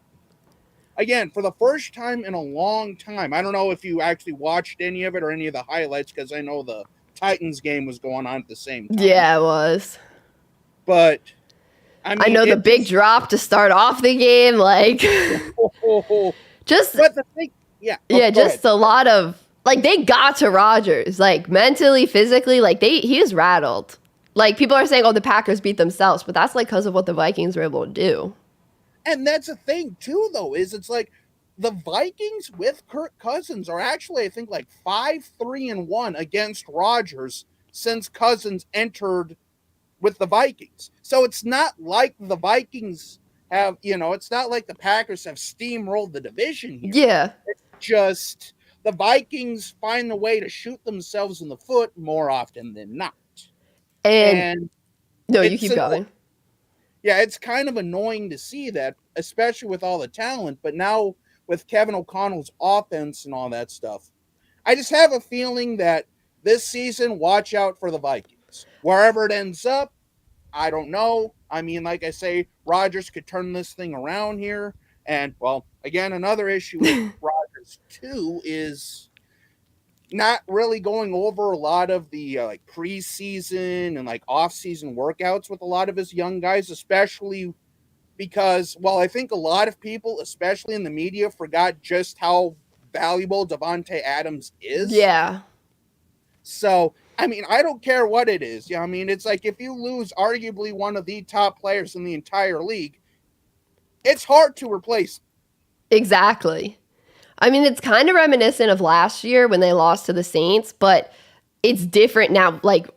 again, for the first time in a long time, I don't know if you actually watched any of it or any of the highlights, because I know the Titans game was going on at the same time. Yeah, it was. But I know the big drop to start off the game, like just But the thing, yeah, just a lot of like they got to Rodgers, like mentally, physically, like he was rattled. Like people are saying, oh, the Packers beat themselves, but that's like because of what the Vikings were able to do. And that's the thing too, though, is it's like the Vikings with Kirk Cousins are actually, I think, like 5-3-1 against Rodgers since Cousins entered with the Vikings. So it's not like the Vikings have, it's not like the Packers have steamrolled the division here. Yeah. It's just the Vikings find the way to shoot themselves in the foot more often than not. And no, you keep going. Yeah, it's kind of annoying to see that, especially with all the talent. But now with Kevin O'Connell's offense and all that stuff, I just have a feeling that this season, watch out for the Vikings. Wherever it ends up, I don't know. I mean, like I say, Rodgers could turn this thing around here. And, well, again, another issue with Rodgers, too, is not really going over a lot of the like preseason and like off-season workouts with a lot of his young guys, especially because, well, I think a lot of people, especially in the media, forgot just how valuable Davante Adams is. Yeah. So, I mean, I don't care what it is. Yeah, I mean, it's like if you lose arguably one of the top players in the entire league, it's hard to replace. Exactly. I mean, it's kind of reminiscent of last year when they lost to the Saints, but it's different now. Like,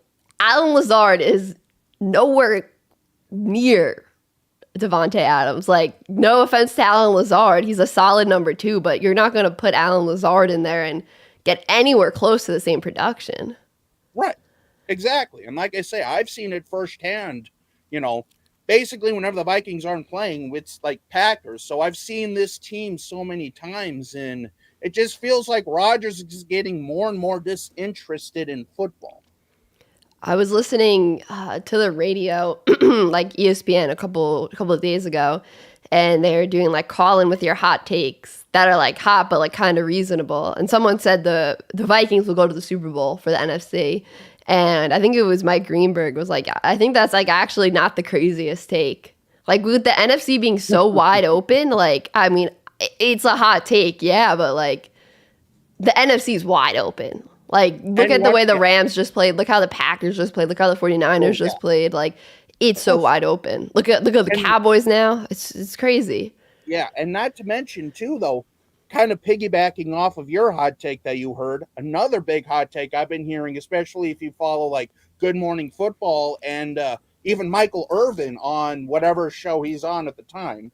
Alan Lazard is nowhere near Davante Adams. Like, no offense to Alan Lazard. He's a solid number 2, but you're not going to put Alan Lazard in there and get anywhere close to the same production. Right. Exactly. And like I say, I've seen it firsthand, basically whenever the Vikings aren't playing, it's like Packers. So I've seen this team so many times, and it just feels like Rodgers is getting more and more disinterested in football. I was listening to the radio, like ESPN, a couple of days ago, and they were doing like call in with your hot takes that are like hot but like kind of reasonable. And someone said the Vikings will go to the Super Bowl for the NFC, and I think it was Mike Greenberg was like, I think that's like actually not the craziest take. Like with the NFC being so wide open, like I mean, it's a hot take, yeah, but like the NFC is wide open. Like, look at the way the Rams just played. Look how the Packers just played. Look how the 49ers just played. Like, it's so wide open. Look at the Cowboys now. It's crazy. Yeah, and not to mention, too, though, kind of piggybacking off of your hot take that you heard, another big hot take I've been hearing, especially if you follow, like, Good Morning Football and even Michael Irvin on whatever show he's on at the time,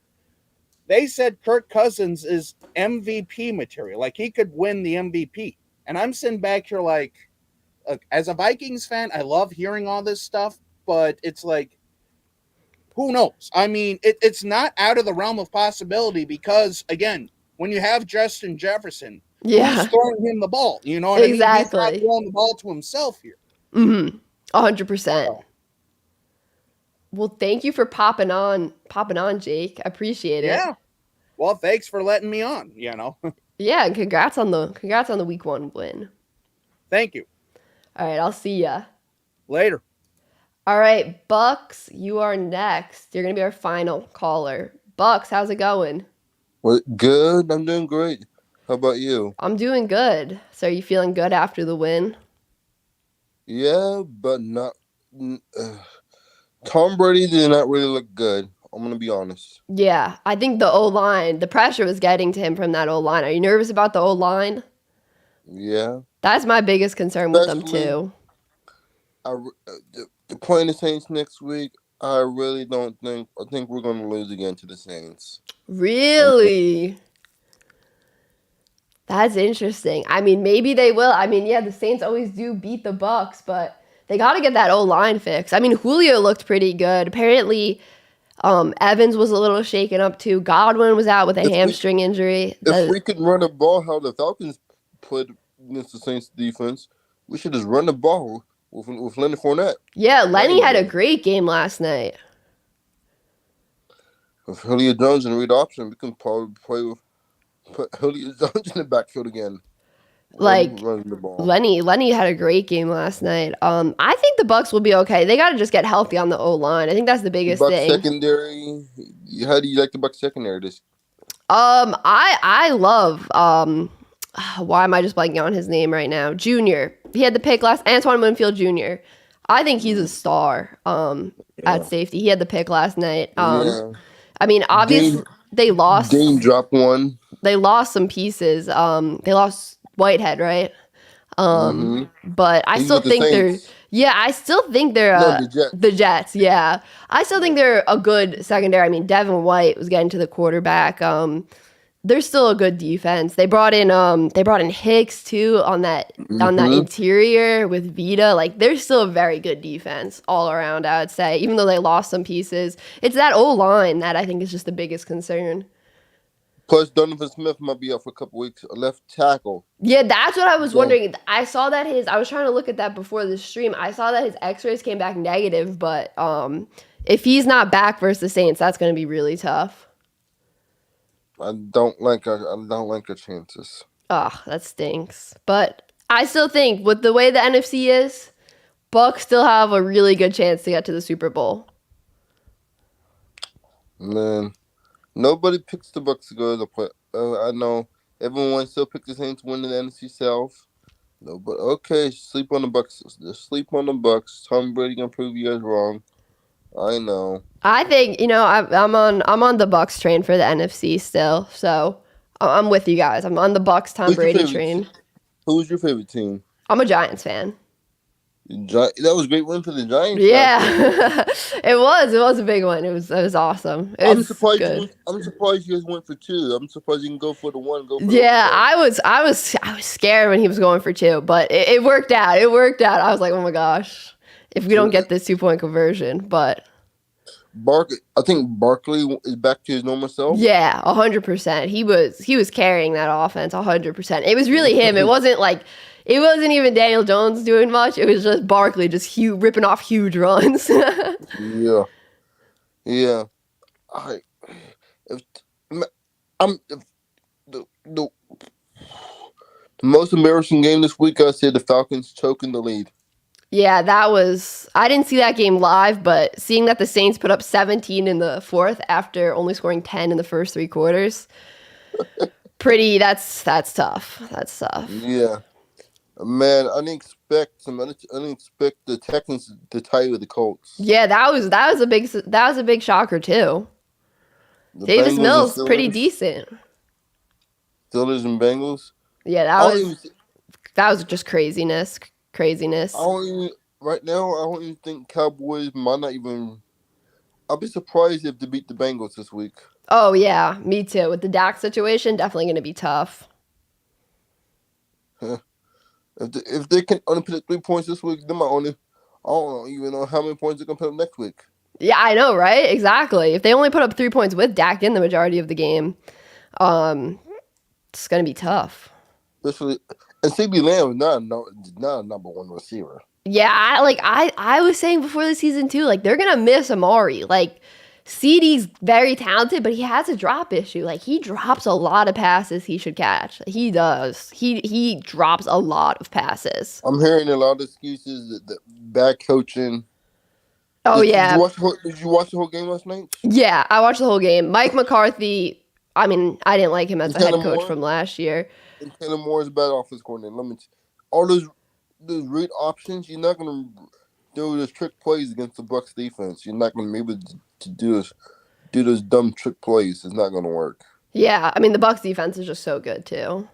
they said Kirk Cousins is MVP material. Like, he could win the MVP. And I'm sitting back here like, look, as a Vikings fan, I love hearing all this stuff, but it's like, who knows? I mean, it's not out of the realm of possibility because, again, when you have Justin Jefferson, who's throwing him the ball? You know what I mean? He's not throwing the ball to himself here. 100%. Well, thank you for popping on, Jake. I appreciate it. Yeah. Well, thanks for letting me on, you know. Yeah, and congrats on the week 1 win. Thank you. All right, I'll see ya. Later. All right, Bucks, you are next. You're going to be our final caller. Bucks, how's it going? Well, good. I'm doing great. How about you? I'm doing good. So are you feeling good after the win? Yeah, but not... Tom Brady did not really look good. I'm going to be honest. Yeah, I think the O-line, the pressure was getting to him from that O-line. Are you nervous about the O-line? Yeah. That's my biggest concern with them, too. Playing the Saints next week, I really don't think... I think we're going to lose again to the Saints. Really? That's interesting. I mean, maybe they will. I mean, yeah, the Saints always do beat the Bucks, but they got to get that O-line fixed. I mean, Julio looked pretty good. Apparently, Evans was a little shaken up, too. Godwin was out with a hamstring injury. If we could run the ball how the Falcons played against the Saints defense, we should just run the ball with Leonard Fournette. Yeah, Lenny had a great game last night. With Julio Jones and read option, we can probably put Julio Jones in the backfield again. Running the ball. Lenny had a great game last night. I think the Bucks will be okay. They got to just get healthy on the O-line. I think that's the biggest thing. Secondary. How do you like the Bucks secondary? I love why am I just blanking on his name right now? Junior. He had the pick Antoine Winfield Jr. I think he's a star at safety. He had the pick last night. I mean, obviously they lost. Dame dropped one. They lost some pieces. They lost Whitehead, right? But I still think they're the Jets. Yeah, I still think they're a good secondary. I mean, Devin White was getting to the quarterback. They're still a good defense. They brought in Hicks too on that interior with Vita. Like, they're still a very good defense all around, I would say, even though they lost some pieces. It's that O-line that I think is just the biggest concern. Plus, Donovan Smith might be out for a couple weeks. A left tackle. Yeah, that's what I was wondering. I saw that I was trying to look at that before the stream. I saw that his X-rays came back negative, but if he's not back versus the Saints, that's going to be really tough. I don't like our chances. Oh, that stinks. But I still think with the way the NFC is, Bucks still have a really good chance to get to the Super Bowl. Man, nobody picks the Bucks to go to the play. I know everyone still picks the Saints to win the NFC South. No, but okay, sleep on the Bucks. Sleep on the Bucks. Tom Brady gonna prove you guys wrong. I know. I think, I'm on the Bucks train for the NFC still, so I'm with you guys. I'm on the Bucks Tom Brady train. Who's your favorite team? I'm a Giants fan. That was a great win for the Giants. Yeah, it was a big one. It was awesome. I'm surprised you guys went for 2. I'm surprised you can go for the 1. I was scared when he was going for 2, but it worked out. I was like, oh my gosh, if we don't get this 2-point conversion, but. I think Barkley is back to his normal self. Yeah, 100%. He was carrying that offense 100%. It was really him. It wasn't even Daniel Jones doing much. It was just Barkley just ripping off huge runs. Yeah. The most embarrassing game this week, I said the Falcons choking the lead. Yeah, I didn't see that game live, but seeing that the Saints put up 17 in the fourth after only scoring 10 in the first 3 quarters, that's tough. That's tough. Yeah. Man, I didn't expect the Texans to tie with the Colts. Yeah, that was a big shocker too. Davis Mills pretty decent. Steelers and Bengals. Yeah, that was just craziness. I don't right now, I don't even think Cowboys might not even. I'll be surprised if they beat the Bengals this week. Oh, yeah, me too. With the Dak situation, definitely going to be tough. If they can only put up 3 points this week, they might only. I don't even know how many points they're going to put up next week. Yeah, I know, right? Exactly. If they only put up 3 points with Dak in the majority of the game, it's going to be tough. Especially, and CB Lamb is not a number one receiver. Yeah, I was saying before the season too, like they're gonna miss Amari. Like CD's very talented, but he has a drop issue. Like he drops a lot of passes he should catch. He does. He drops a lot of passes. I'm hearing a lot of excuses that bad coaching. Oh Did yeah. Did you watch the whole game last night? Yeah, I watched the whole game. Mike McCarthy. I mean, I didn't like him as the head coach Moore? from last year. And Taylor Moore is a bad offense coordinator. All those read options, you're not gonna do those trick plays against the Bucs defense. You're not gonna be able to do those dumb trick plays. It's not gonna work. Yeah, I mean the Bucs defense is just so good too.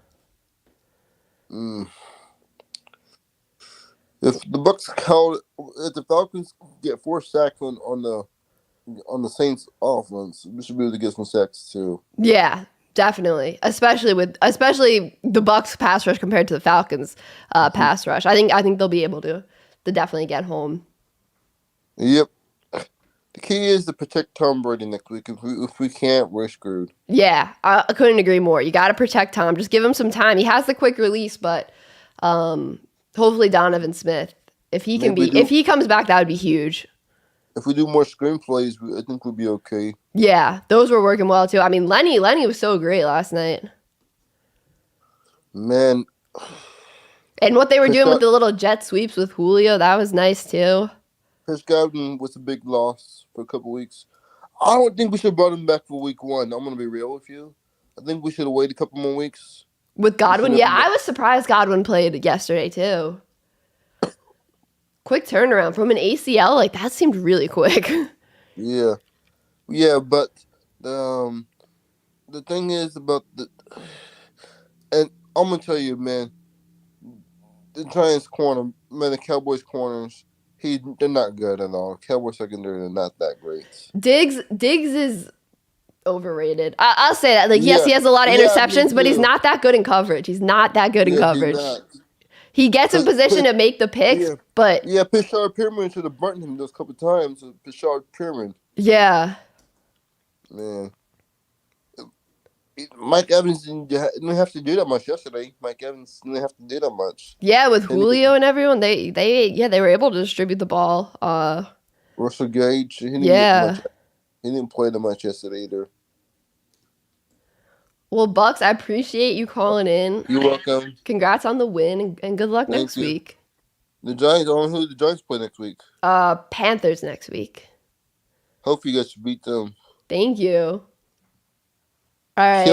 If the Falcons get 4 sacks on the Saints offense, we should be able to get some sacks too. Yeah, definitely. Especially the Bucs pass rush compared to the Falcons pass rush. I think they'll be able to definitely get home. Yep. The key is to protect Tom Brady next week. If we can't, we're screwed. Yeah, I couldn't agree more. You got to protect Tom. Just give him some time. He has the quick release, but hopefully Donovan Smith, if he comes back, that would be huge. If we do more screen plays, I think we'll be okay. Yeah, those were working well too. I mean, Lenny was so great last night. Man. And what they were doing with the little jet sweeps with Julio, that was nice too. Chris Godwin was a big loss for a couple weeks. I don't think we should have brought him back for week 1. I'm going to be real with you. I think we should have waited a couple more weeks. With Godwin? Yeah, I was surprised Godwin played yesterday too. Quick turnaround from an ACL, like that seemed really quick. Yeah, but the thing is about and I'm gonna tell you, man, the Giants corner, man, the Cowboys corners, they're not good at all. Cowboys secondary are not that great. Diggs is overrated. I'll say that. Like, yes, he has a lot of interceptions, but he's not that good in coverage. He's not that good in coverage. He gets in position to make the picks, but... Yeah, Pishard Pyramid should have burnt him those couple times. Pishard Pyramid. Yeah. Man. Mike Evans didn't have to do that much yesterday. Mike Evans didn't have to do that much. Yeah, with Julio and everyone, they were able to distribute the ball. Russell Gage, he didn't play that much yesterday either. Well, Bucks, I appreciate you calling in. You're welcome. Congrats on the win and good luck next week. The Giants, who do the Giants play next week? Panthers next week. Hopefully you guys beat them. Thank you. All right.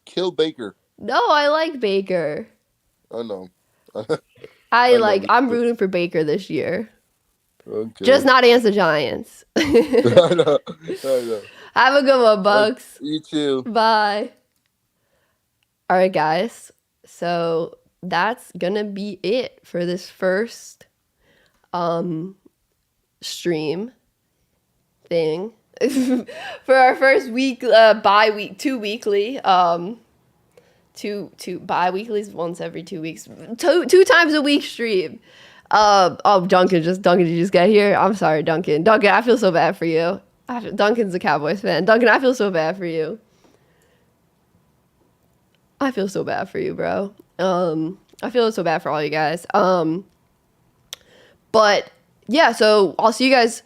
Kill Baker. No, I like Baker. I know. I'm rooting for Baker this year. Okay. Just not against the Giants. I know. Have a good one, Bucks. You too. Bye. All right, guys. So that's gonna be it for this first stream thing. For our first week, two weekly, two bi-weeklies, once every 2 weeks, two times a week stream. Duncan, did you just get here? I'm sorry, Duncan. Duncan, I feel so bad for you. Duncan's a Cowboys fan. Duncan, I feel so bad for you. I feel so bad for you, bro. I feel so bad for all you guys. But yeah, so I'll see you guys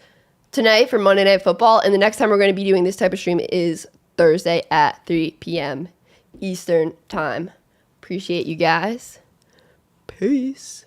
tonight for Monday Night Football, and the next time we're going to be doing this type of stream is Thursday at 3 p.m. Eastern Time. Appreciate you guys. Peace.